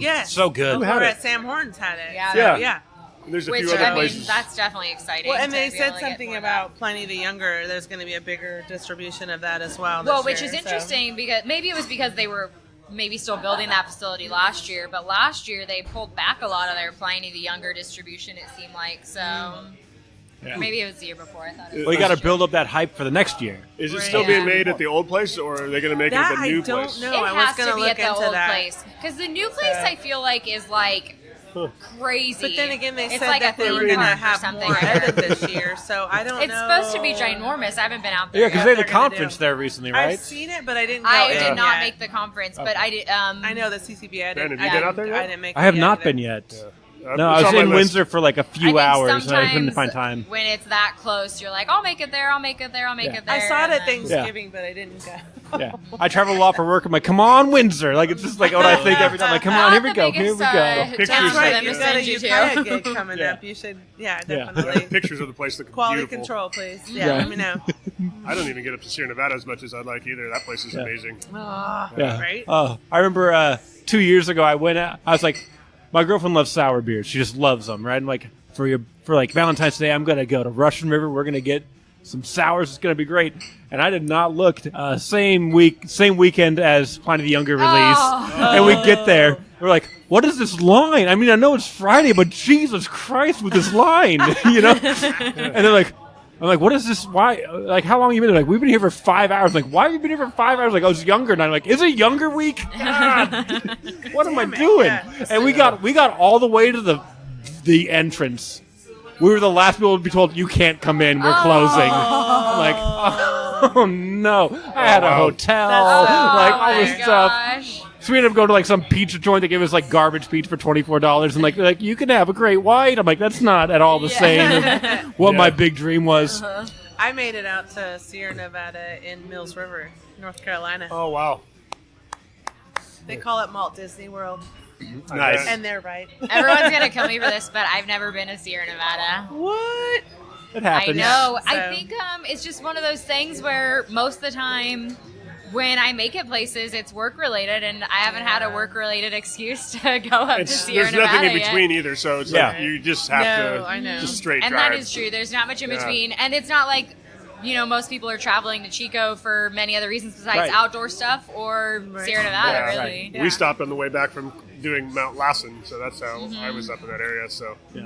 Yes. So good. Who had Or it? at Sam Horton's had it. Yeah. So, Yeah. yeah. there's a Which, few other I mean, places. that's definitely exciting. Well, and to they be said able to get something more of about Pliny the Younger. There's going to be a bigger distribution of that as well. Well, this which year, is so. interesting because maybe it was because they were maybe still building that facility last year, but last year they pulled back a lot of their Pliny the Younger distribution, it seemed like. So Yeah. maybe it was the year before. I thought it was. Well, you got to last year. build up that hype for the next year. Is it Right. still Yeah. being made at the old place, or are they going to make That it at the I new don't place? know. It I was has gonna to be look at the into old that. place because the new place I feel like is like crazy. But then again, they It's said like that a they were theme going to park or have something. more of it this year, so I don't It's know. supposed to be ginormous. I haven't been out there. Yeah, because yet. they had they're the gonna conference do. there recently, right? I've seen it, but I didn't go I in did not yet. make the conference, but I did. I know the CCB. I Ben, didn't. have you been out there yet? I didn't make. I have it not either. been yet. No, No, I it's was on my in list. Windsor for like a I few think hours, and I couldn't sometimes find time. when it's that close, you're like, I'll make it there. I'll make it there. I'll make Yeah. it there. I saw it and at then- Thanksgiving, but I didn't go. Yeah, I travel a lot for work. I'm like, come on, Windsor. Like it's just like what I think every time. Like, come on, Not here we the go, biggest, here we go. Pictures town of for it. them You to got a send you Ukiah to. gig coming Yeah. up. You should, Yeah. definitely. Pictures of the place look Quality beautiful. control, please. Yeah, Yeah. let me know. I don't even get up to Sierra Nevada as much as I'd like either. That place is Yeah. amazing. Yeah. Right? Oh, I remember 2 years ago I went out. I was like, my girlfriend loves sour beers. She just loves them, right? I'm like, for like Valentine's Day, I'm gonna go to Russian River. We're gonna get some sours. It's gonna be great. And I did not look. Same weekend as Pliny the Younger release, and we get there. We're like, what is this line? I mean, I know it's Friday, but Jesus Christ, with this line, you know? And they're like. I'm like, what is this? Why? Like, how long have you been there? Like, we've been here for 5 hours. Like, why have you been here for 5 hours? Like, I was younger. And I'm like, is it Younger Week? God, what am I doing? yeah. And we got all the way to the entrance. We were the last people to be told, you can't come in. We're closing. I'm like, oh no. I had a wow. hotel. That's so- like, Oh all this my stuff. gosh. So we ended up going to like some pizza joint that gave us like garbage pizza for $24, and like you can have a great white. I'm like, that's not at all the same as what Yeah. my big dream was. I made it out to Sierra Nevada in Mills River, North Carolina. Oh, wow. They call it Malt Disney World, Nice. and they're right. Everyone's gonna kill me for this, but I've never been to Sierra Nevada. What? It I happens. know. So- I think it's just one of those things where most of the time when I make it places, it's work related, and I haven't had a work related excuse to go up to Sierra There's Nevada nothing in yet. between either, so it's Yeah. like you just have No, I know. to just straight And drive. that is true. There's not much in Yeah. between, and it's not like most people are traveling to Chico for many other reasons besides Right. outdoor stuff or Right. Sierra Nevada. Yeah. Really, Yeah. We stopped on the way back from doing Mount Lassen, so that's how I was up in that area. So Yeah.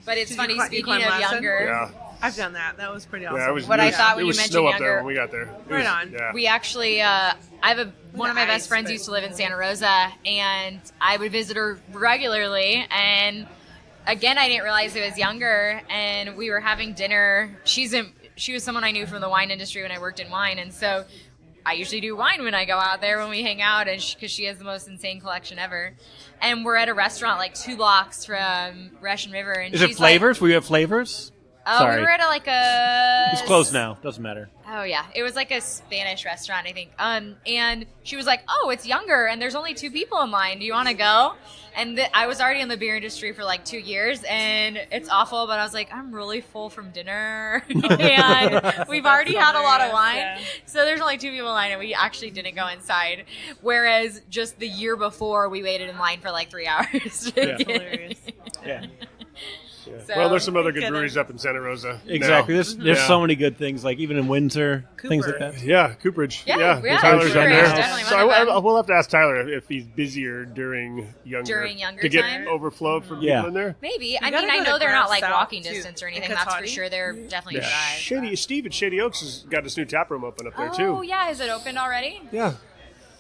but it's Did you funny. you Speaking climb of Lassen? younger, yeah, I've done that. That was pretty awesome. yeah. It was. What it I was, thought when it you was mentioned snow up younger- there when we got there. It Right was- on. Yeah. we actually, I have one of my The best ice, friends but- used to live in Santa Rosa, and I would visit her regularly. And again, I didn't realize it was younger, and we were having dinner. She was someone I knew from the wine industry when I worked in wine, and so I usually do wine when I go out there when we hang out, and because she has the most insane collection ever. And we're at a restaurant like 2 blocks from Russian River, and Is she's it flavors? We have flavors? Like, Sorry. we were at a It's closed now. Doesn't matter. Oh yeah, it was like a Spanish restaurant, I think. And she was like, "Oh, it's younger, and there's only 2 people in line. Do you want to go?" And I was already in the beer industry for like 2 years, and it's awful. But I was like, I'm really full from dinner, and we've already had a lot of wine, Yeah. so there's only 2 people in line, and we actually didn't go inside. Whereas just the year before, we waited in line for like 3 hours. Yeah. Hilarious. Yeah. So, well, there's some other good breweries up in Santa Rosa. Exactly. now. There's so many good things, like even in Windsor, things like that. Yeah, Cooperage. Yeah, Tyler's Cooperage on there. is definitely So one of them. we'll have to ask Tyler if he's busier during younger to get time? overflow from people in there. Maybe. I gotta mean, I go know to they're not Grand like South, walking too. distance or In anything. That's for Katati. sure. They're definitely drive. Steve at Shady Oaks has got this new tap room open up there too. Oh yeah, is it opened already? Yeah.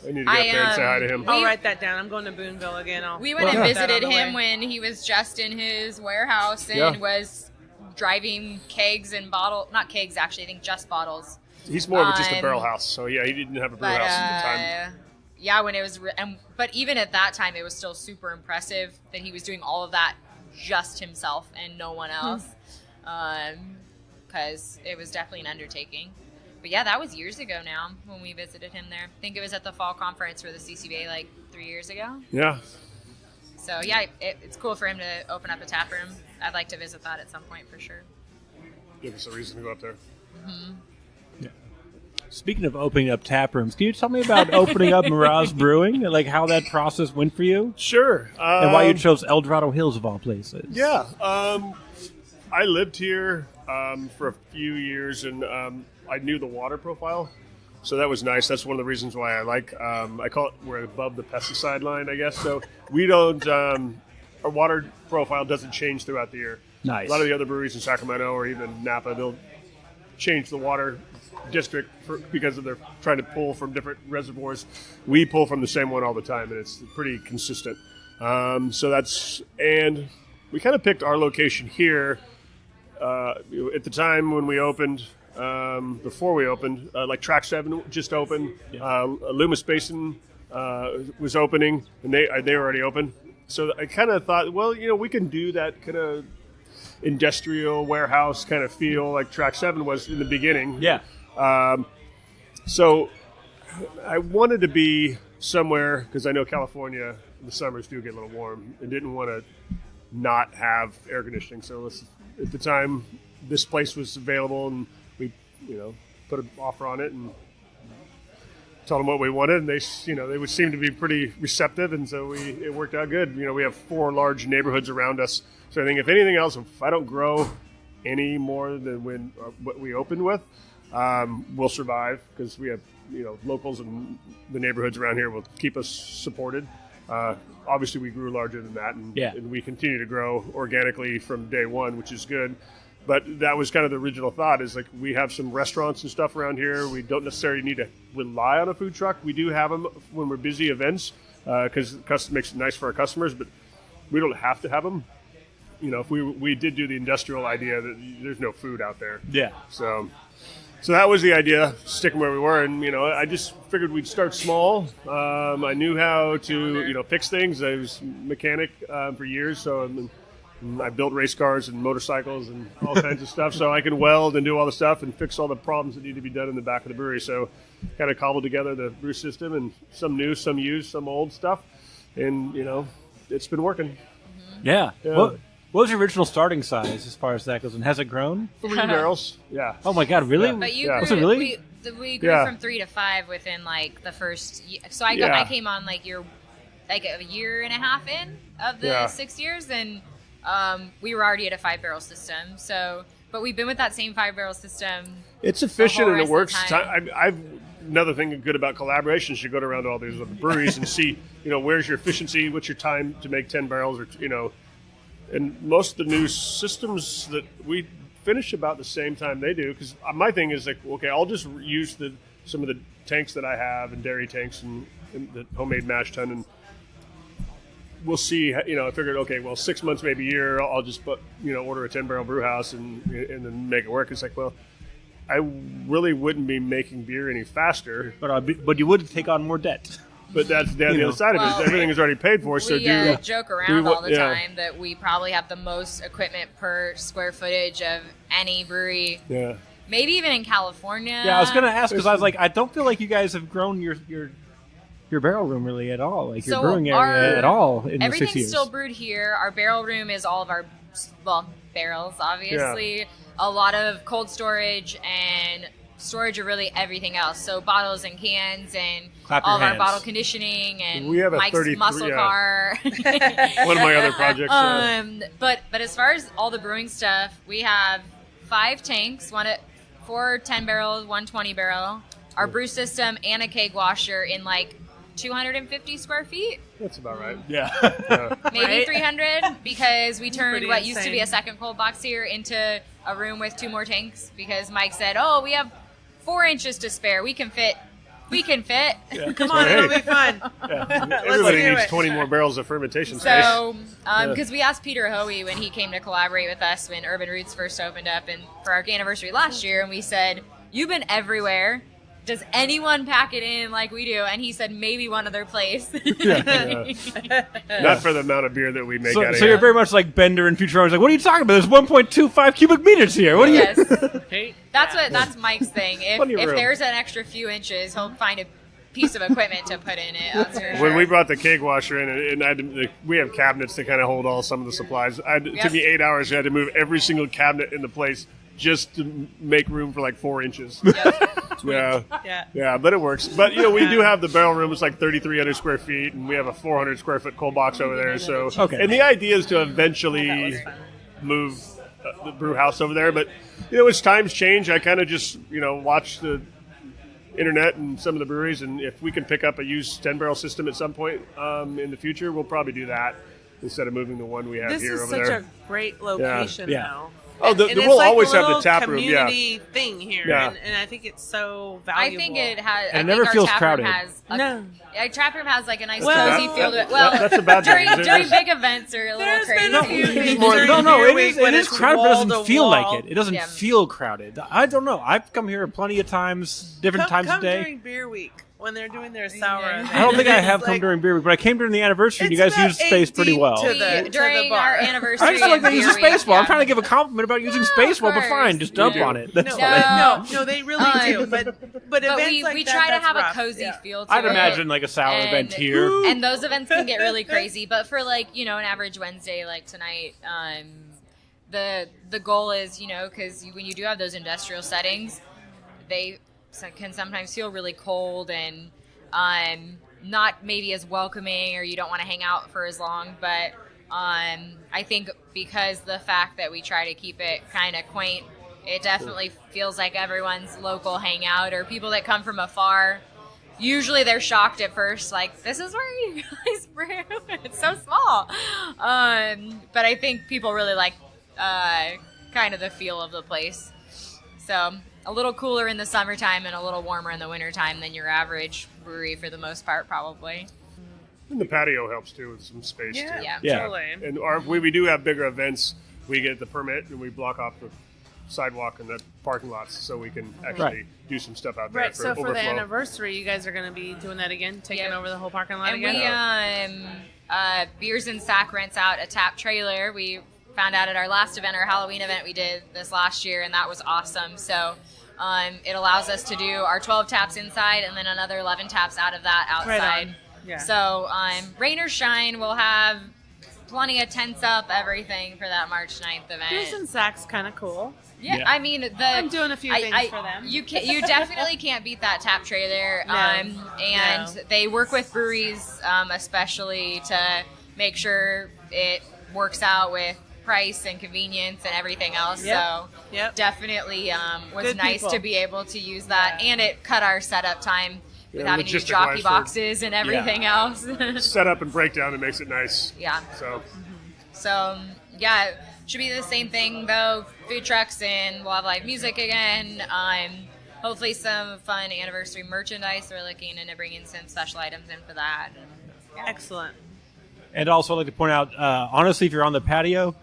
I need to get up there and say hi to him. I'll write that down. I'm going to Boonville again. We went and put that visited on the him way. when he was just in his warehouse and was driving kegs and not kegs actually, I think just bottles. He's more of just a barrel house, so yeah, he didn't have a brew house at the time. Yeah, when it was, but even at that time, it was still super impressive that he was doing all of that just himself and no one else, because it was definitely an undertaking. But yeah, that was years ago now when we visited him there. I think it was at the fall conference for the CCBA like 3 years ago. Yeah. So yeah, it's cool for him to open up a tap room. I'd like to visit that at some point for sure. Give us a reason to go up there. Yeah. Speaking of opening up tap rooms, can you tell me about opening up Mraz Brewing, like how that process went for you? Sure. And why you chose El Dorado Hills of all places? Yeah. I lived here for a few years, and I knew the water profile, so that was nice. That's one of the reasons why I call it, we're above the pesticide line, I guess. So we don't, our water profile doesn't change throughout the year. Nice. A lot of the other breweries in Sacramento or even Napa, they'll change the water district because they're trying to pull from different reservoirs. We pull from the same one all the time, and it's pretty consistent. And we kind of picked our location here at the time when we opened. Before we opened, like Track 7 just opened, Loomis Basin was opening, and they were already open. So I kind of thought, well, we can do that kind of industrial warehouse kind of feel like Track 7 was in the beginning. Yeah. So I wanted to be somewhere, because I know California, the summers do get a little warm, and didn't want to not have air conditioning. So at the time, this place was available, and we, put an offer on it and told them what we wanted, and they would seem to be pretty receptive, and so it worked out good. We have 4 large neighborhoods around us, so I think if anything else, if I don't grow any more than what we opened with, we'll survive, because we have locals and the neighborhoods around here will keep us supported. Obviously, we grew larger than that, and we continue to grow organically from day one, which is good. But that was kind of the original thought, is like we have some restaurants and stuff around here. We don't necessarily need to rely on a food truck. We do have them when we're busy events, because it makes it nice for our customers, but we don't have to have them. If we did do the industrial idea that there's no food out there. Yeah. So that was the idea, sticking where we were. And, I just figured we'd start small. I knew how to, fix things. I was a mechanic for years, so I built race cars and motorcycles and all kinds of stuff. So I can weld and do all the stuff and fix all the problems that need to be done in the back of the brewery. So kind of cobbled together the brew system, and some new, some used, some old stuff. And, it's been working. Yeah. What was your original starting size as far as that goes, and has it grown? 3 barrels. Yeah. Oh my God, really? Yeah. But you Yeah. grew, Was it really? we grew from 3 to 5 within like the first year. So I came on like a year and a half in of the 6 years, and we were already at a 5-barrel system. So, but we've been with that same 5-barrel system. It's efficient and it works. I've Another thing good about collaboration is you go around to all these other breweries and see, where's your efficiency, what's your time to make 10 barrels, or and most of the new systems that we finish about the same time they do. Because my thing is like, okay, I'll just use some of the tanks that I have, and dairy tanks and the homemade mash tun, and we'll see. I figured, okay, well, 6 months, maybe a year, I'll just order a 10-barrel brew house and then make it work. It's like, well, I really wouldn't be making beer any faster, But you would take on more debt. but that's the other side of it. Everything is already paid for. So we joke around all the time that we probably have the most equipment per square footage of any brewery. Yeah. Maybe even in California. Yeah, I was going to ask, because I was like, I don't feel like you guys have grown your barrel room really at all, like your brewing area at all in the 6 years. Everything's still brewed here. Our barrel room is all of our barrels, obviously. Yeah. A lot of cold storage and storage of really everything else. So bottles and cans and Clap all your of our hands. bottle conditioning and We have a Mike's 33 muscle car. One of my other projects. But as far as all the brewing stuff, we have 5 tanks, 4 10-barrel, 1 20-barrel, our brew system, and a keg washer in like 250 square feet. That's about right. Yeah. Maybe Right. 300 because we turned Pretty what used to be a insane. second cold box here into a room with 2 more tanks because Mike said, "Oh, we have 4 inches to spare. We can fit." Come on, Hey. it'll be fun. Everybody do needs it. 20 more barrels of fermentation space. So, because we asked Peter Hoey when he came to collaborate with us when Urban Roots first opened up and for our anniversary last year, and we said, "You've been everywhere. Does anyone pack it in like we do?" And he said, "Maybe one other place." Not for the amount of beer that we make out So, of so here. you're very much like Bender and Futurama. Like, what are you talking about? There's 1.25 cubic meters here. What are you? Yes. That's Mike's thing. Plenty of If room. there's an extra few inches, he'll find a piece of equipment to put in it. That's for When sure. we brought the keg washer in, and I had to, we have cabinets that kind of hold all some of the supplies. It Yep. took me 8 hours. I had to move every single cabinet into place just to make room for like 4 inches. Yep. Yeah, but it works. But we do have the barrel room. It's like 3,300 square feet, and we have a 400 square foot cold box over there. So, Okay. And the idea is to eventually move the brew house over there. But as times change, I kind of just watch the internet and some of the breweries, and if we can pick up a used 10-barrel system at some point in the future, we'll probably do that instead of moving the one we have This here is over such there. a great location Yeah. now. Oh, And it's we'll like always a have the little tap room. Yeah. community thing here, Yeah. and I think it's so I valuable. think it has. And it I never think feels our tap crowded. room has. No. Our tap room has like a nice Well, cozy feel to it. Well, that's a bad thing. during big events are a little There's crazy. been a few things No, during no, Beer it Week is, when it is it's crowded, but it doesn't wall to feel like wall. it. It doesn't Yeah. feel crowded. I don't know. I've come here plenty of times, different times Come a day. during Beer Week when they're doing their sour. I event. I don't think I have It's come like- during Beer Week, but I came during the anniversary, and you It's guys used about space pretty 8 well. to We- the- during bar. our I anniversary. just like they and use the Beer Week, space well. I'm yeah. trying to give a compliment about using No, space well, of but fine, course. just dump Yeah. on it. That's No, all. no, they really do. But But events we like that, try to that's have rough. a cozy Yeah. feel to I'd it. imagine like a sour And- event here. And those events can get really crazy. But for like, an average Wednesday like tonight, the goal is, because when you do have those industrial settings, they can sometimes feel really cold and not maybe as welcoming, or you don't want to hang out for as long. But I think because the fact that we try to keep it kind of quaint, it definitely feels like everyone's local hangout, or people that come from afar. Usually they're shocked at first, like, this is where you guys brew? It's so small. But I think people really like kind of the feel of the place. So a little cooler in the summertime and a little warmer in the wintertime than your average brewery for the most part, probably. And the patio helps too with some space too. Yeah. Yeah. Totally. And we do have bigger events. We get the permit and we block off the sidewalk and the parking lots so we can actually Right. do some stuff out there Right, for so for overflow. the anniversary, you guys are going to be doing that again, taking Yep. over the whole parking lot And again? we, Beers and Sack rents out a tap trailer. We found out at our last event, our Halloween event we did this last year, and that was awesome. So it allows us to do our 12 taps inside and then another 11 taps out of that Right outside. on. Yeah. So rain or shine, we'll have plenty of tents up, everything for that March 9th event. Beers and Sacks kind of cool. Yeah, Yeah. I mean, I'm doing a few things for them. You definitely can't beat that tap trailer. No. And No. they work with breweries, especially to make sure it works out with price and convenience and everything else. Yep. So Yep. definitely was Good nice people. to be able to use that, and it cut our setup time with Yeah, having to do logistic-wise jockey for- boxes and everything else. Setup and breakdown, it makes it nice. Yeah. So Yeah, it should be the same thing though. Food trucks, and we'll have live music again. Hopefully some fun anniversary merchandise. We're looking into bringing some special items in for that. Excellent. And also, I'd like to point out, honestly, if you're on the patio,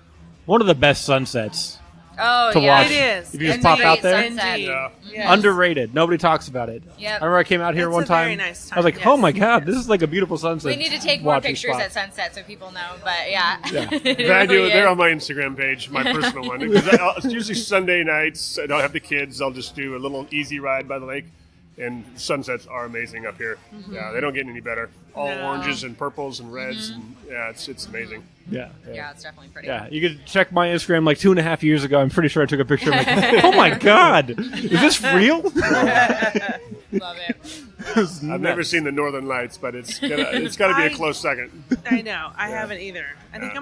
one of the best sunsets. Oh, To yeah. watch. It is. If you just It's a pop great out there. sunset. Indeed. Yeah. Yes. Underrated. Nobody talks about it. Yep. I remember I came out here It's one a time. very nice I was like, time, oh yes. my God, this is like a beautiful sunset. We need to take more watching pictures spot. at sunset so people know. But yeah, Yeah. It I do. really They're is. on my Instagram page, my personal one. Because it's usually Sunday nights. I don't have the kids. I'll just do a little easy ride by the lake. And sunsets are amazing up here. Yeah, they don't get any better. All oranges and purples and reds. And it's amazing. Yeah, it's definitely pretty. Yeah, you could check my Instagram like 2.5 years ago. I'm pretty sure I took a picture. I'm like, oh my God, is this real? Love it. I've never seen the Northern Lights, but it's got to be a close second. I know. I haven't either. I think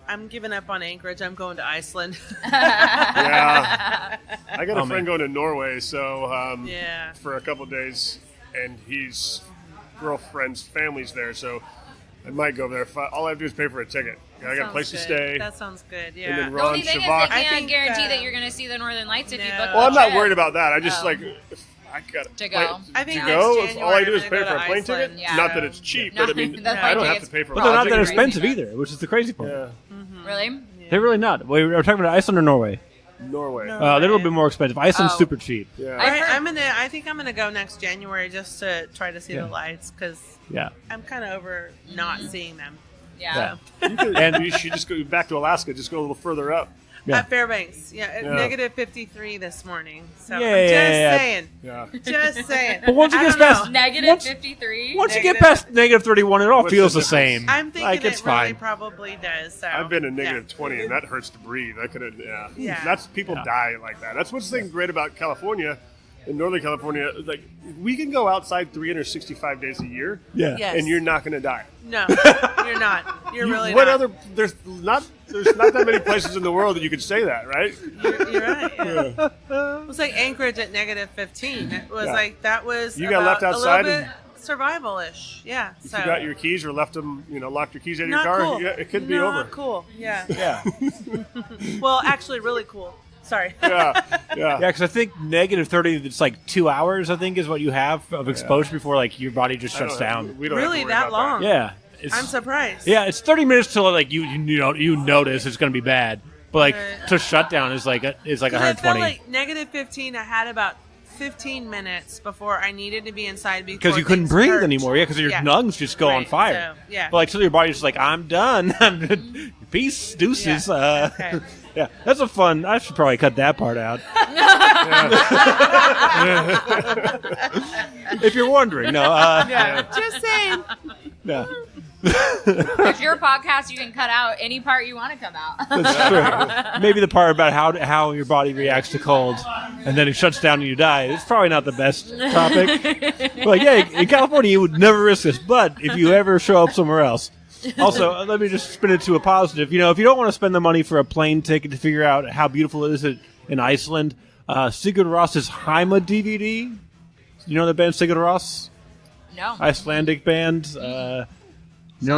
I'm giving up on Anchorage. I'm going to Iceland. Yeah. I got a friend going to Norway, so for a couple of days, and his girlfriend's family's there, so I might go there. All I have to do is pay for a ticket. I got a place to stay. That sounds good. Yeah. And then The Ron only thing is Shavak. they can't guarantee that you're going to see the Northern Lights if you book. Well, I'm the not trip. worried about that. I just if I got To go. I think to next go. If January all I do is I'm pay gonna for go a to plane Iceland. ticket. Yeah. Not that it's cheap, but I mean, The I don't plane have to pay for. But they're not that Crazy, expensive though. either, which is the crazy part. Yeah, Really? They're really not. Wait, are we talking about Iceland or Norway? Norway. No. They're a little bit more expensive. Iceland's super cheap. Yeah. I think I'm gonna go next January just to try to see the lights because Yeah. I'm kind of over not seeing them. Yeah. And You should just go back to Alaska. Just go a little further up. Yeah. At Fairbanks, negative 53 this morning. So Yeah, I'm just yeah. saying, Yeah. just saying. But once you I get don't past- know. Negative Once- 53. once you get Negative. past negative 31, it all What's feels the the same. I'm thinking like, it's it really fine. probably does. So I've been in negative 20, and that hurts to breathe. I could have. Yeah. That's people die like that. That's what's the thing great about California. In Northern California, like we can go outside 365 days a year, Yeah. Yes. and you're not going to die. No, you're not. You're really what not. other? There's not that many places in the world that you could say that, right? You're right. Yeah. It was like Anchorage at negative 15. It was like that was You got left about outside a little bit and- survival-ish. Yeah. If So you got your keys or left them, locked your keys out of your not car, cool. yeah, it could be Not over. cool. Yeah. Yeah. Well, actually, really cool. Sorry. Yeah, Yeah, because I think negative 30, it's like 2 hours, I think, is what you have of exposure before like your body just shuts down. We don't have to Really worry that about long? Yeah. It's, I'm surprised. Yeah, it's 30 minutes till like you notice it's going to be bad. But like Right. to shut down is like 'Cause I 120. felt like negative 15. I had about 15 minutes before I needed to be inside Because you couldn't things breathe hurt. anymore, because your lungs just go on Right, fire. so, yeah. But like, so your body's just like, I'm done. Peace, deuces. Yeah. Okay. Yeah, that's a fun. I should probably cut that part out. If you're wondering, no. Just saying. Yeah, It's your podcast. You can cut out any part you want to come out. that's true. Maybe the part about how your body reacts to cold, and then it shuts down and you die. It's probably not the best topic. But like, yeah, in California you would never risk this, but if you ever show up somewhere else. Also, let me just spin it to a positive. If you don't want to spend the money for a plane ticket to figure out how beautiful it is in Iceland, Sigur Ros's Heima DVD. You know the band Sigur Ros? No. Icelandic band. No,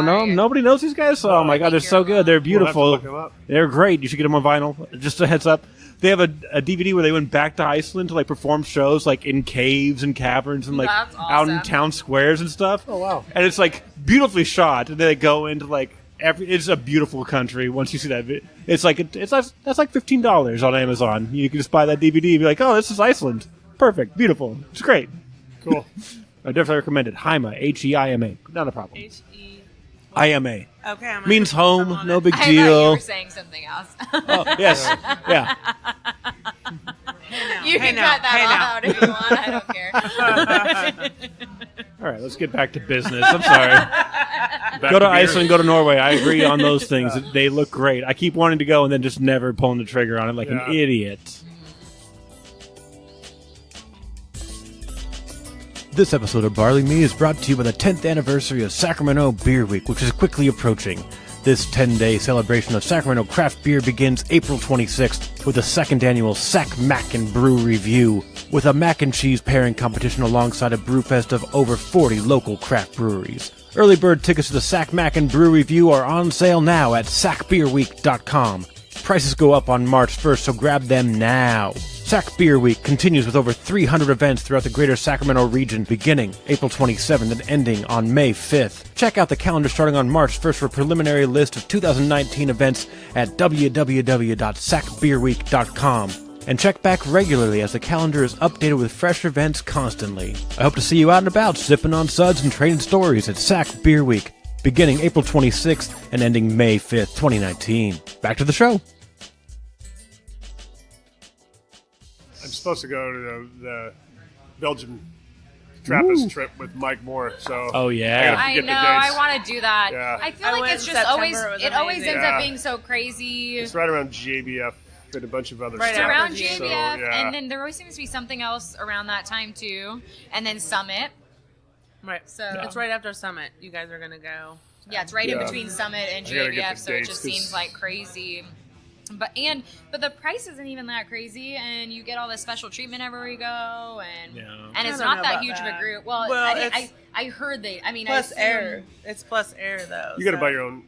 Sorry. nobody knows these guys. Oh my God, they're so good. They're beautiful. look them up. They're great. You should get them on vinyl. Just a heads up. They have a DVD where they went back to Iceland to like perform shows like in caves and caverns and like That's out in awesome. town squares and stuff. Oh, wow. And it's like beautifully shot. And they go into like it's a beautiful country. Once you see that, it's like that's like $15 on Amazon. You can just buy that DVD and be like, oh, this is Iceland. Perfect, beautiful. It's great. Cool. I definitely recommend it. Heima, Heima. Not a problem. H-E. IMA. Okay. I'm gonna Means put some home, on no it. big I thought you deal. were saying something else. Oh, yes. Yeah. You can cut that out if you want. I don't care. All right, let's get back to business. I'm sorry. Back Go to beer. Iceland, go to Norway. I agree on those things. They look great. I keep wanting to go and then just never pulling the trigger on it like an Yeah. idiot. This episode of Barley Me is brought to you by the 10th anniversary of Sacramento Beer Week, which is quickly approaching. This 10-day celebration of Sacramento craft beer begins April 26th with the second annual Sac Mac and Brew Review, with a mac and cheese pairing competition alongside a brewfest of over 40 local craft breweries. Early bird tickets to the Sac Mac and Brew Review are on sale now at sacbeerweek.com. Prices go up on March 1st, so grab them now. Sac Beer Week continues with over 300 events throughout the greater Sacramento region, beginning April 27th and ending on May 5th. Check out the calendar starting on March 1st for a preliminary list of 2019 events at www.sacbeerweek.com. And check back regularly as the calendar is updated with fresh events constantly. I hope to see you out and about, sipping on suds and trading stories at Sac Beer Week, beginning April 26th and ending May 5th, 2019. Back to the show. I'm supposed to go to the Belgian Trappist trip with Mike Moore. So Oh, yeah. I know. I want to do that. Yeah. I feel I like went it's in just always. September. It was It always amazing. ends Yeah. up being so crazy. It's right around JBF and a bunch of other Right It's stuff. around after JBF, So, yeah. and then there always seems to be something else around that time too, and then Summit. Right. So It's right after Summit. You guys are gonna go. yeah, it's right in Yeah. between Summit and I gotta get JBF, the so it dates, just 'cause- seems like crazy. But the price isn't even that crazy, and you get all this special treatment everywhere you go, and Yeah. and it's I don't not know that about huge of a that. group. Well, Well, I heard they. I mean, Plus I assume- air. It's plus air though. You got to so- buy your own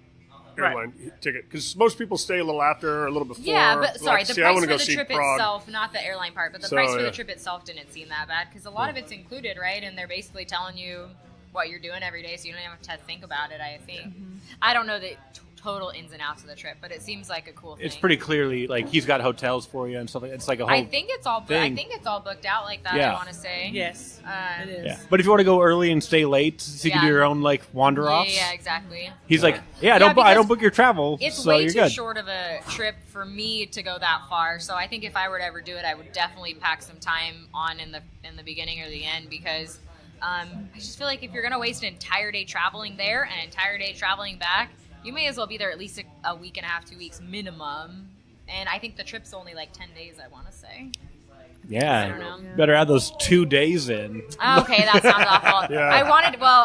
airline ticket because most people stay a little after or a little before. Yeah, but sorry, Like, the see, I price wanna for go the see trip Prague. itself, not the airline part, but the So, price for yeah. the trip itself didn't seem that bad because a lot of it's included, right? And they're basically telling you what you're doing every day, so you don't have to think about it. I think. I don't know the total ins and outs of the trip, but it seems like a cool thing. It's pretty clearly like he's got hotels for you and stuff like that. It's like a whole I think it's all. I thing. think it's all booked out like that. Yeah. I want to say. Yes, it is. Yeah. But if you want to go early and stay late, so you can do Yeah. your own like wander Yeah, offs. yeah, exactly. He's like, yeah, I because don't book your travel, It's so way you're too good. short of a trip for me to go that far. So I think if I were to ever do it, I would definitely pack some time on in the beginning or the end because I just feel like if you're gonna waste an entire day traveling there and an entire day traveling back, you may as well be there at least a week and a half, 2 weeks minimum. And I think the trip's only like 10 days. I want to say. Yeah, I don't know. better add those 2 days in. Okay, that sounds awful. Yeah.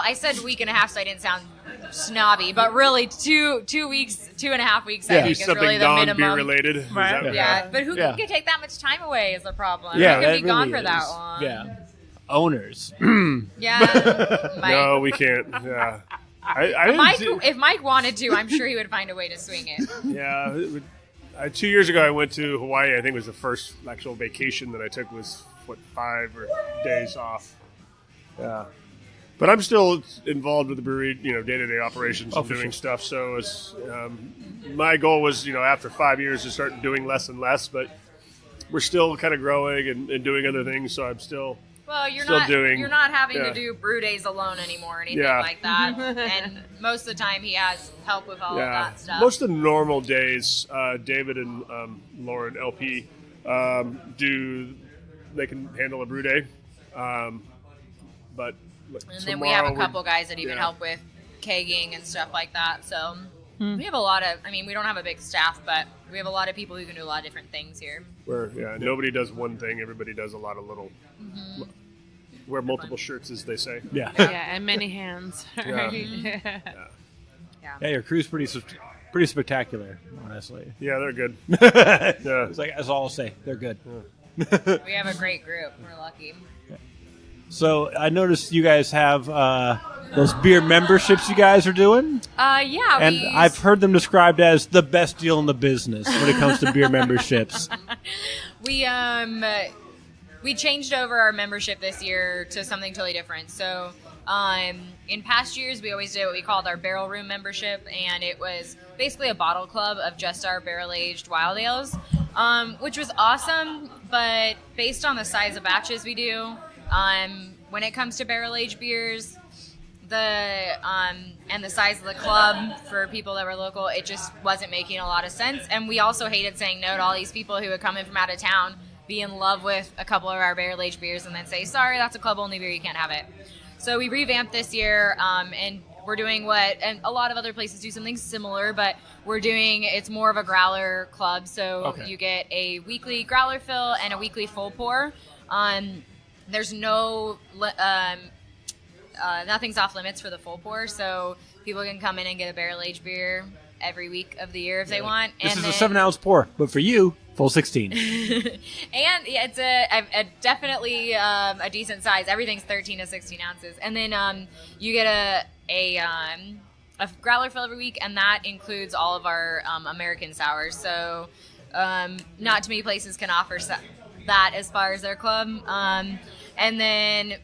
I said week and a half, so I didn't sound snobby, but really 2 weeks, 2.5 weeks, I Yeah. think Do is something really the non-beer minimum. related. Is Right. that- Yeah, but who Yeah. can take that much time away is the problem. Yeah, Who that can be gone really for that is. long? Yeah, owners. Yeah. Mike. No, we can't. Yeah. I didn't Mike, do- if Mike wanted to, I'm sure he would find a way to swing it. Yeah. 2 years ago, I went to Hawaii. I think it was the first actual vacation that I took was, 5 days off. Yeah. But I'm still involved with the brewery, day-to-day operations and for doing sure. stuff. So it's, my goal was, after 5 years to start doing less and less, but we're still kind of growing and doing other things. So I'm still... Well, you're Still not doing- you're not having yeah. to do brew days alone anymore or anything Yeah. like that. And most of the time, he has help with all of that stuff. Most of the normal days, David and Lauren LP they can handle a brew day, but And then we have a tomorrow couple guys that even yeah. help with kegging and stuff like that. So we have a lot of, we don't have a big staff, but we have a lot of people who can do a lot of different things here. where nobody does one thing, everybody does a lot of little. Mm-hmm. Wear multiple shirts, as they say. Yeah. Yeah, and many hands. Yeah. Yeah, your crew's pretty spectacular, honestly. Yeah, they're good. Yeah. It's like that's all I'll say. They're good. We have a great group. We're lucky. So I noticed you guys have those beer memberships you guys are doing, Yeah. and I've heard them described as the best deal in the business when it comes to beer memberships. We changed over our membership this year to something totally different. So in past years, we always did what we called our barrel room membership, and it was basically a bottle club of just our barrel-aged wild ales, which was awesome, but based on the size of batches we do, when it comes to barrel-aged beers, and the size of the club for people that were local, it just wasn't making a lot of sense. And we also hated saying no to all these people who would come in from out of town, be in love with a couple of our barrel-aged beers, and then say, sorry, that's a club-only beer, you can't have it. So we revamped this year, and we're doing and a lot of other places do something similar, but it's more of a growler club. So you get a weekly growler fill and a weekly full pour. There's no, nothing's off limits for the full pour, so people can come in and get a barrel-aged beer every week of the year if they want. This and is then, a 7-ounce pour, but for you, full 16. And it's a definitely a decent size. Everything's 13 to 16 ounces. And then you get a growler fill every week, and that includes all of our American sours. So not too many places can offer that as far as their club. And then,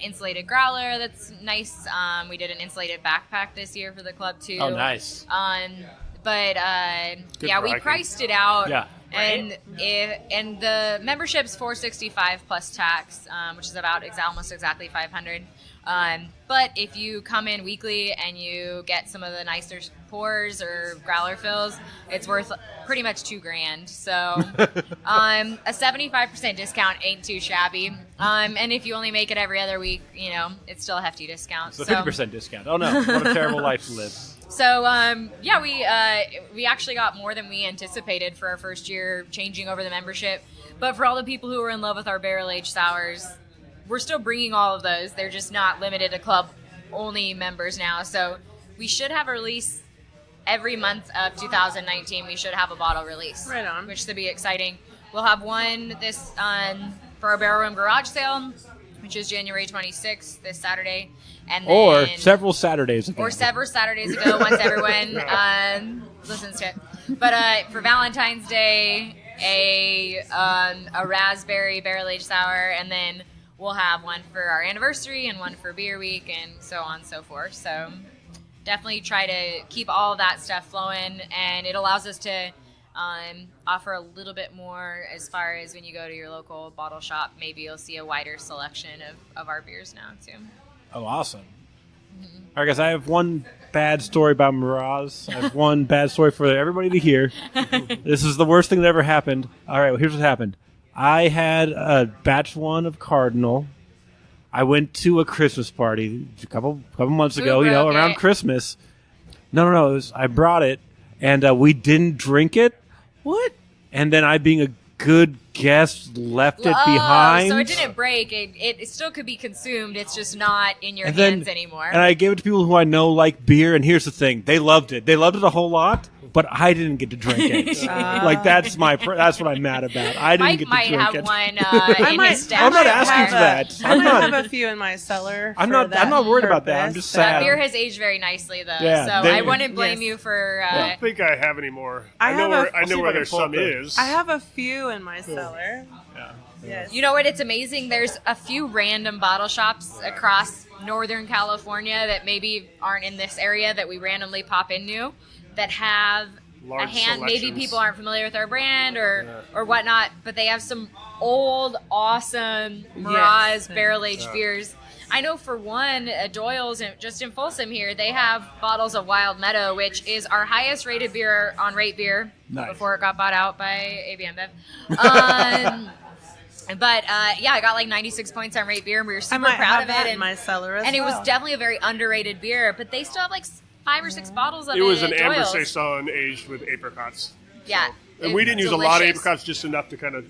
insulated growler that's nice. We did an insulated backpack this year for the club too. Oh, nice. But we variety. priced it out. Yeah. And and the membership's $465 plus tax, which is about almost exactly $500. But if you come in weekly and you get some of the pours or growler fills, it's worth pretty much $2,000. So a 75% discount ain't too shabby. And if you only make it every other week, it's still a hefty discount. So 50% discount. Oh no, what a terrible life to live. So we actually got more than we anticipated for our first year changing over the membership. But for all the people who are in love with our barrel-aged sours, we're still bringing all of those. They're just not limited to club-only members now. So we should have a release every month of 2019. We should have a bottle release. Right on. Which should be exciting. We'll have one for our Barrel Room Garage Sale, which is January 26th, this Saturday. And then, or several Saturdays ago. once everyone listens to it. But for Valentine's Day, a raspberry barrel-aged sour, and then we'll have one for our anniversary and one for beer week and so on and so forth. So definitely try to keep all of that stuff flowing, and it allows us to offer a little bit more as far as when you go to your local bottle shop. Maybe you'll see a wider selection of our beers now too. Oh, awesome. All right, guys, I have one bad story about Miraz. I have one bad story for everybody to hear. This is the worst thing that ever happened. All right, well, here's what happened. I had a batch 1 of Cardinal. I went to a Christmas party a couple months ago, around Christmas. No, I brought it, and we didn't drink it. What? And then I, being a good guest, left it behind. So it didn't break. It still could be consumed. It's just not in your hands anymore. And I gave it to people who I know like beer, and here's the thing. They loved it. They loved it a whole lot, but I didn't get to drink it. That's what I'm mad about. I didn't get to drink it. Mike might have one in his stash. I'm not asking for that. I might have a few in my cellar. I'm not worried about that. I'm just sad. That beer has aged very nicely, though. Yeah, so I wouldn't blame you for... I don't think I have any more. I know where there's some is. I have a few in my cellar. Yeah. Yes. You know what? It's amazing. There's a few random bottle shops across Northern California that maybe aren't in this area that we randomly pop into that have large maybe selections. People aren't familiar with our brand or whatnot, but they have some old, awesome Mraz barrel-aged beers. I know for one, Doyle's, just in Folsom here, they have bottles of Wild Meadow, which is our highest rated beer on Rate Beer before it got bought out by AB InBev. But I got like 96 points on Rate Beer, and we were super proud of it. In my cellar and it was definitely a very underrated beer, but they still have like 5 or 6 bottles of it. It was an at amber Doyle's. saison aged with apricots. Yeah. And we didn't use a lot of apricots, just enough to kind of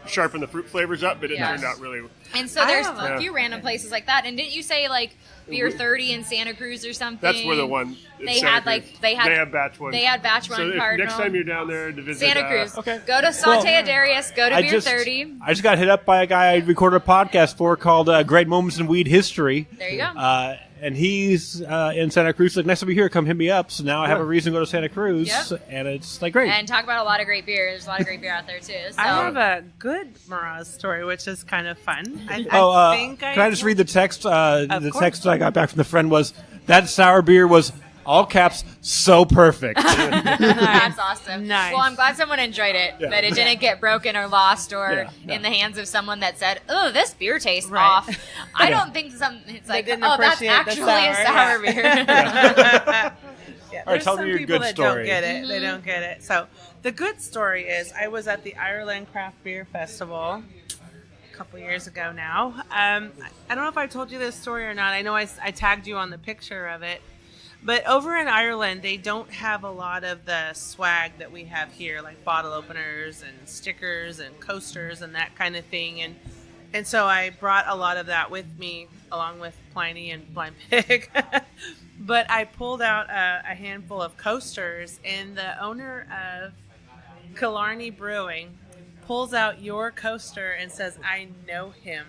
sharpen the fruit flavors up, but it turned out really... And so there's a few random places like that. And didn't you say like Beer 30 in Santa Cruz or something? That's where the one... They have batch 1. They had batch 1 so Cardinal. Next time you're down there to visit... Santa Cruz. Okay. Go to Saute Darius. Go to Beer 30. I just got hit up by a guy I recorded a podcast for called Great Moments in Weed History. There you go. And he's in Santa Cruz. Like, next time you're here, come hit me up. So now I have a reason to go to Santa Cruz. Yep. And it's like great. And talk about a lot of great beer. There's a lot of great beer out there, too. So. I have a good Mraz story, which is kind of fun. Can I just read the text? The text I got back from the friend was, that sour beer was, all caps, so perfect. That's awesome. Nice. Well, I'm glad someone enjoyed it, that it didn't get broken or lost or in the hands of someone that said, oh, this beer tastes off. I don't think it's like, oh, that's actually a sour beer. All right, tell me your good story. They don't get it. They don't get it. So the good story is I was at the Ireland Craft Beer Festival a couple years ago now. I don't know if I told you this story or not. I know I tagged you on the picture of it. But over in Ireland, they don't have a lot of the swag that we have here, like bottle openers and stickers and coasters and that kind of thing. And so I brought a lot of that with me, along with Pliny and Blind Pig. But I pulled out a handful of coasters, and the owner of Killarney Brewing pulls out your coaster and says, I know him.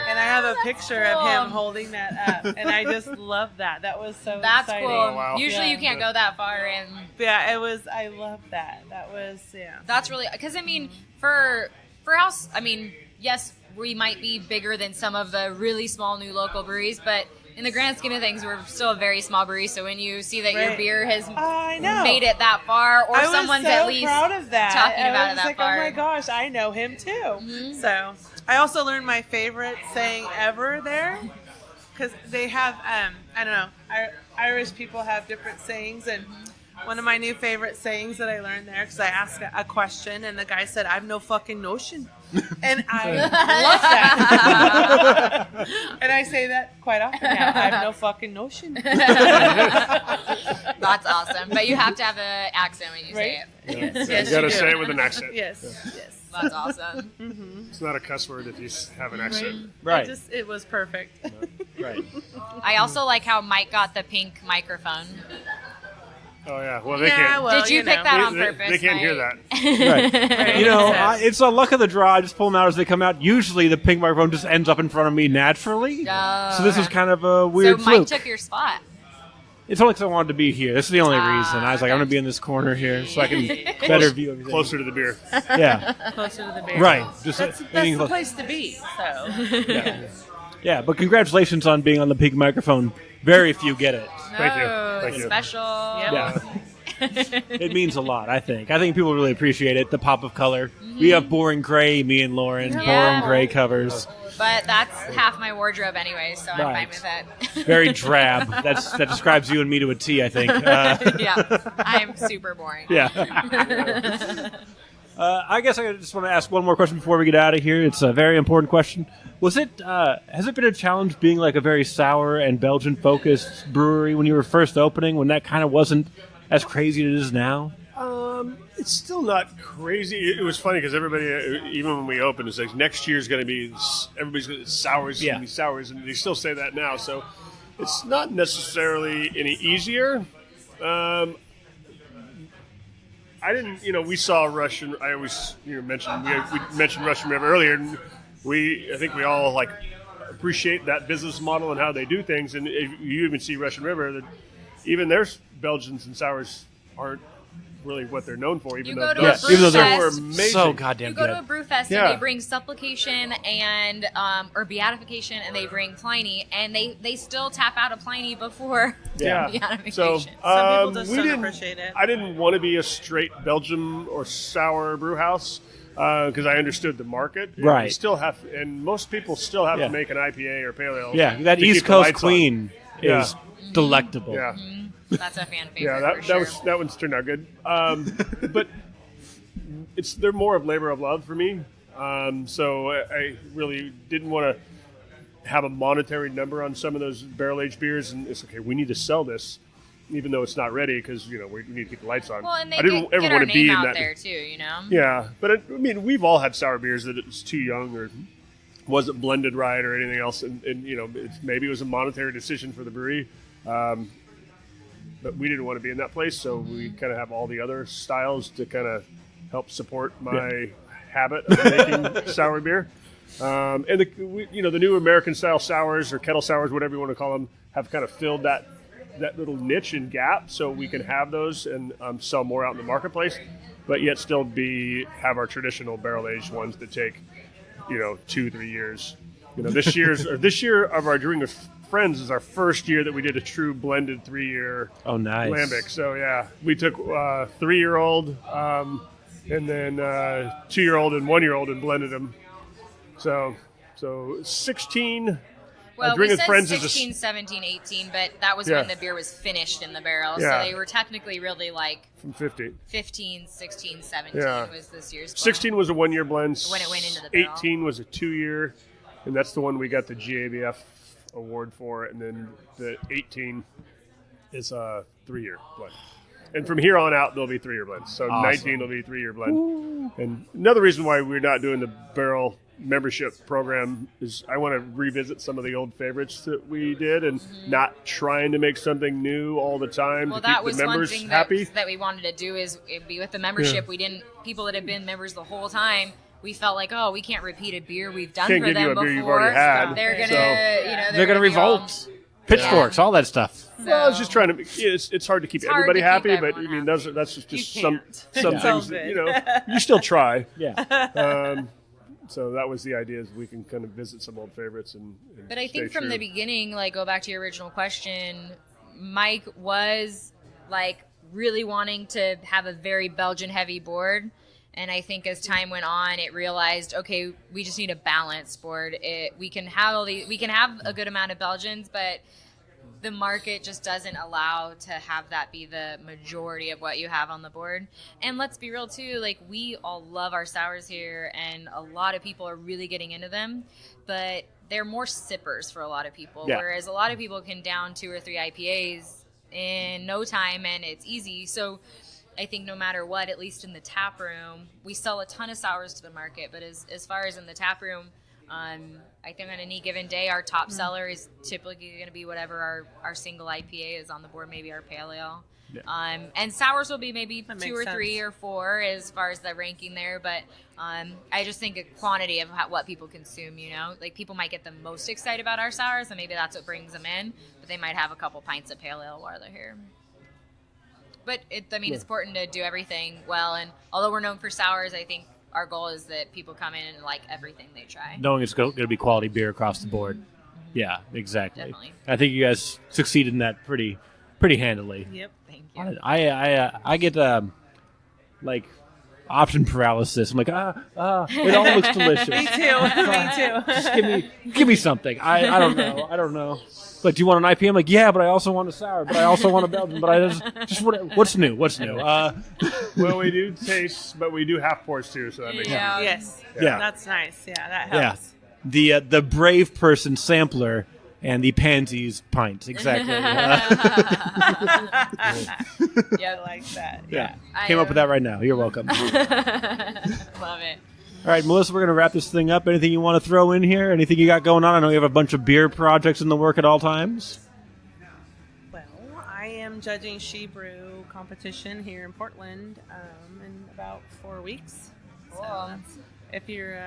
And I have a picture of him holding that up, and I just love that. That was so exciting. Cool. Oh, wow. Usually you can't go that far in. Yeah, it was. I love that. That was That's really because I mean for us, I mean yes, we might be bigger than some of the really small new local breweries, but in the grand scheme of things, we're still a very small brewery. So when you see that your beer has made it that far, or someone's at least proud of that. talking about it that like, far, oh my gosh, I know him too. Mm-hmm. So I also learned my favorite saying ever there, because they have I don't know, Irish people have different sayings, and one of my new favorite sayings that I learned there, because I asked a question, and the guy said, "I've no fucking notion." And I love that. And I say that quite often now. I have no fucking notion. That's awesome. But you have to have an accent when you say it. Yes, You got to do. say it with an accent. Yes. That's awesome. It's not a cuss word if you have an accent. Right. It was perfect. Right. I also like how Mike got the pink microphone. Oh, yeah. Well, they can't. Well, Did you pick that on purpose? They can't hear Mike? that. Right. You know, it's a luck of the draw. I just pull them out as they come out. Usually the pink microphone just ends up in front of me naturally. So this is kind of a weird So Mike fluke. took your spot. It's only because I wanted to be here. This is the only reason. I was like, I'm going to be in this corner here so I can better view everything. Closer to the beer. Yeah. Closer to the beer. Right. Just That's being the close. place to be. So. Yeah, but congratulations on being on the pink microphone. Very few get it. Thank you. Oh, Thank it's you. special. Yeah. It means a lot, I think. I think people really appreciate it, the pop of color. We have boring gray, me and Lauren, boring gray covers. But that's half my wardrobe anyway, so I'm Right. fine with it. Very drab. That describes you and me to a T, I think. Yeah, I'm super boring. Yeah. I guess I just want to ask one more question before we get out of here. It's a very important question. Has it been a challenge being like a very sour and Belgian focused brewery when you were first opening, when that kind of wasn't as crazy as it is now? It's still not crazy. It was funny because everybody, even when we opened, it's like next year's going to be everybody's going to sours, Yeah. going to be sours, and they still say that now. So it's not necessarily any easier. I didn't, we saw Russian. I always, mentioned we mentioned Russian River earlier, and I think we all like appreciate that business model and how they do things. And if you even see Russian River, that even their Belgians and sours aren't really what they're known for. Even You though go to a those brew even though fest. they're amazing. so goddamn You go good. to a brew fest Yeah. and they bring supplication and or beatification and they bring Pliny and they still tap out a Pliny before Yeah. beatification. So Some people just we don't didn't appreciate it. I didn't want to be a straight Belgian or sour brew house because I understood the market. And Right. we still have, and most people still have Yeah. to make an IPA or pale ale. Yeah, that to East keep the Coast lights on. Queen Yeah. is delectable. Yeah. That's a fan favorite. Yeah, that, for that sure. that one's turned out good. But they're more of labor of love for me. So I really didn't want to have a monetary number on some of those barrel aged beers, and it's okay. We need to sell this, even though it's not ready because we need to keep the lights on. Well, and they I didn't get ever our want to be name in out that. there too, Yeah, but we've all had sour beers that it's too young or wasn't blended right or anything else, and maybe it was a monetary decision for the brewery. But we didn't want to be in that place, so we kind of have all the other styles to kind of help support my habit of making sour beer. And the new American style sours or kettle sours, whatever you want to call them, have kind of filled that little niche and gap, so we can have those and sell more out in the marketplace, but yet still have our traditional barrel aged ones that take 2-3 years. This year of our Brewing with Friends is our first year that we did a true blended 3-year Oh, nice. lambic. So yeah, we took 3-year-old and then 2-year-old and 1-year-old and blended them. So 16. Well, Brewing we with said Friends is 16, 17, 18, but that was Yeah. when the beer was finished in the barrel. Yeah. So they were technically really like from 50. 15, 16, 17 Yeah. was this year's blend. 16 was a 1-year blend. When it went into the barrel. 18 was a 2-year, and that's the one we got the GABF award for. And then the 18 is a 3-year blend. And from here on out, there'll be 3-year blends. So Awesome. 19 will be 3-year blend. And another reason why we're not doing the barrel membership program is I want to revisit some of the old favorites that we did and not trying to make something new all the time Well, to that keep was the one members thing happy. that we wanted to do is be with the membership. Yeah. People that have been members the whole time, we felt like, oh, we can't repeat a beer we've done Can't for give you them a beer you've before. already had. They're gonna, So- They're going to be all- revolt. Pitchforks, all that stuff. Well, I was just trying to. It's hard to keep It's hard everybody to keep happy, but I everyone mean, that's just You some can't. some Yeah. things It's that, all good. you still try. Yeah. So that was the idea: is we can kind of visit some old favorites and But I think stay from true. the beginning, like go back to your original question, Mike was like really wanting to have a very Belgian heavy board. And I think as time went on, it realized, okay, we just need a balanced board. We can have a good amount of Belgians, but the market just doesn't allow to have that be the majority of what you have on the board. And let's be real too, like we all love our sours here and a lot of people are really getting into them, but they're more sippers for a lot of people, whereas a lot of people can down 2 or 3 IPAs in no time and it's easy. So I think no matter what, at least in the tap room, we sell a ton of sours to the market, but as far as in the tap room, I think on any given day, our top seller is typically going to be whatever our single IPA is on the board, maybe our pale ale. Yeah. And sours will be maybe 2 or 3 or 4 as far as the ranking there. But I just think a quantity of what people consume, you know. Like people might get the most excited about our sours, and maybe that's what brings them in. But they might have a couple pints of pale ale while they're here. But, it's important to do everything well. And although we're known for sours, I think our goal is that people come in and like everything they try. Knowing it's going to be quality beer across the board. Mm-hmm. Yeah, exactly. Definitely. I think you guys succeeded in that pretty handily. Yep, thank you. I get option paralysis. I'm like, it all looks delicious. Me too. Just give me something. I don't know. But do you want an IPA? I'm like, yeah, but I also want a sour, but I also want a Belgian, but I just what's new? Well, we do taste, but we do half pours too, so that makes sense. Yes. Yeah. That's nice. Yeah, that helps. Yeah. The brave person sampler and the pansies pint. Exactly. Yeah, I like that. Yeah. Came up with that right now. You're welcome. Love it. All right, Melissa, we're going to wrap this thing up. Anything you want to throw in here? Anything you got going on? I know you have a bunch of beer projects in the work at all times. Well, I am judging She Brew competition here in Portland in about 4 weeks. Cool. So if you're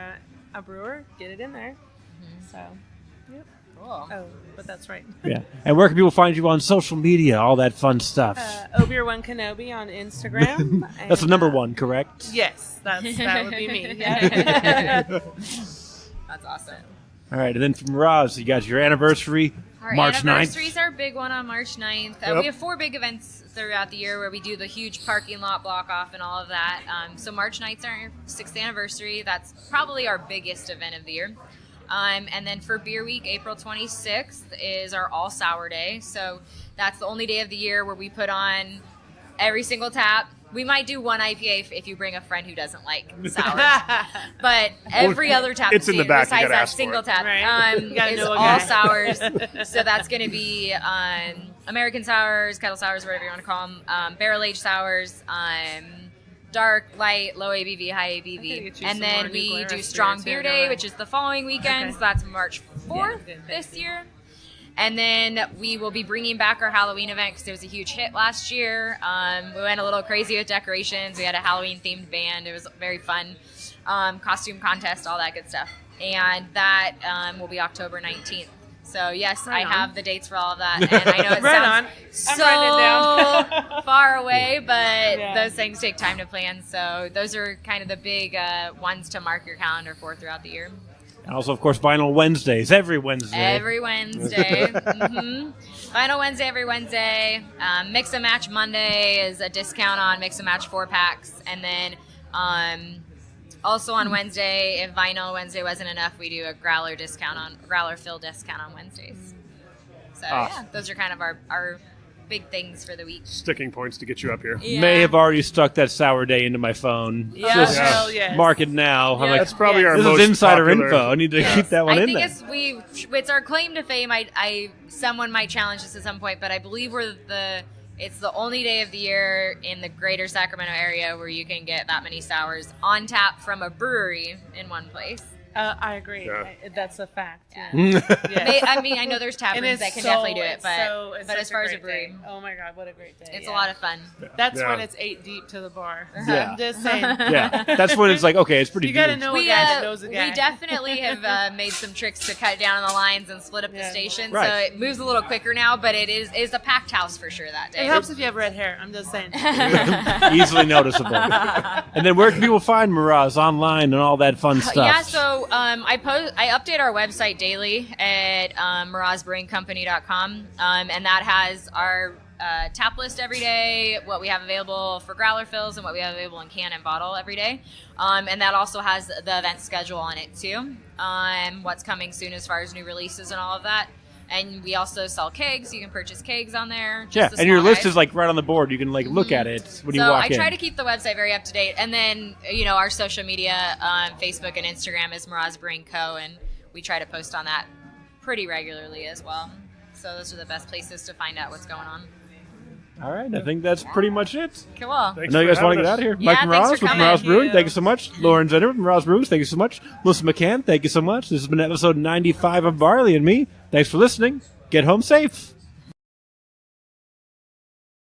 a brewer, get it in there. Mm-hmm. So, yep. Cool. Oh, but that's right. Yeah. And where can people find you on social media, all that fun stuff? Obeer1 Kenobi on Instagram. That's the number one, correct? Yes, that would be me. Yeah. That's awesome. All right, and then from Mraz, you got your anniversary, March 9th. Our anniversary is our big one on March 9th. We have 4 big events throughout the year where we do the huge parking lot block off and all of that. So March 9th is our 6th anniversary. That's probably our biggest event of the year. And then for Beer Week, April 26th is our all sour day. So that's the only day of the year where we put on every single tap. We might do one IPA if you bring a friend who doesn't like sours. But every other tap it's in the back, besides that single tap is all sours. So that's going to be American sours, kettle sours, whatever you want to call them, barrel-aged sours, dark, light, low ABV, high ABV. And then we do Strong Beer Day, which is the following weekend. So that's March 4th this year. And then we will be bringing back our Halloween event because it was a huge hit last year. We went a little crazy with decorations. We had a Halloween-themed band. It was very fun. Costume contest, all that good stuff. And that will be October 19th. So, yes, I have the dates for all of that. And I know it sounds so far away, but those things take time to plan. So those are kind of the big ones to mark your calendar for throughout the year. And also, of course, Vinyl Wednesdays, every Wednesday. Every Wednesday. Mm-hmm. Vinyl Wednesday, every Wednesday. Mix and Match Monday is a discount on Mix and Match 4-packs. And then also on Wednesday, if Vinyl Wednesday wasn't enough, we do a growler fill discount on Wednesdays. So, yeah, those are kind of our big things for the week. Sticking points to get you up here. Yeah. May have already stuck that sour day into my phone. Yeah. Mark it now. Yeah. I'm like, that's probably our this most is insider popular. info. I need to keep that one in there. I think it's our claim to fame. Someone might challenge us at some point, but I believe it's the only day of the year in the greater Sacramento area where you can get that many sours on tap from a brewery in one place. I agree. Yeah. That's a fact. Yeah. I know there's tap rooms that can definitely do it, but as far as a brewery, oh my God, what a great day! It's a lot of fun. That's when it's 8 deep to the bar. I'm just saying. Yeah, that's when it's like, okay, it's pretty. You got to know a guy that knows a guy. We definitely have made some tricks to cut down on the lines and split up the station, so it moves a little quicker now. But it is a packed house for sure that day. It helps if you have red hair. I'm just saying. Easily noticeable. And then where can people find Miraz online and all that fun stuff? Yeah, so. I update our website daily at MrazBrewingCompany.com, and that has our tap list every day, what we have available for growler fills, and what we have available in can and bottle every day. And that also has the event schedule on it too, what's coming soon as far as new releases and all of that. And we also sell kegs. You can purchase kegs on there. Yeah, Just the and your small list guys. is like right on the board. You can like look at it when you So walk I in. try to keep the website very up to date. And then, our social media on Facebook and Instagram is Mraz Brewing Co. And we try to post on that pretty regularly as well. So those are the best places to find out what's going on. All right, I think that's pretty much it. Cool. I know you guys want to get out of here. Yeah, Mike thanks Mraz for with coming. Mraz Brewing, Yeah. thank you so much. Lauren Zehnder with Mraz Brewing, thank you so much. Melissa McCann, thank you so much. This has been episode 95 of Barley and Me. Thanks for listening. Get home safe.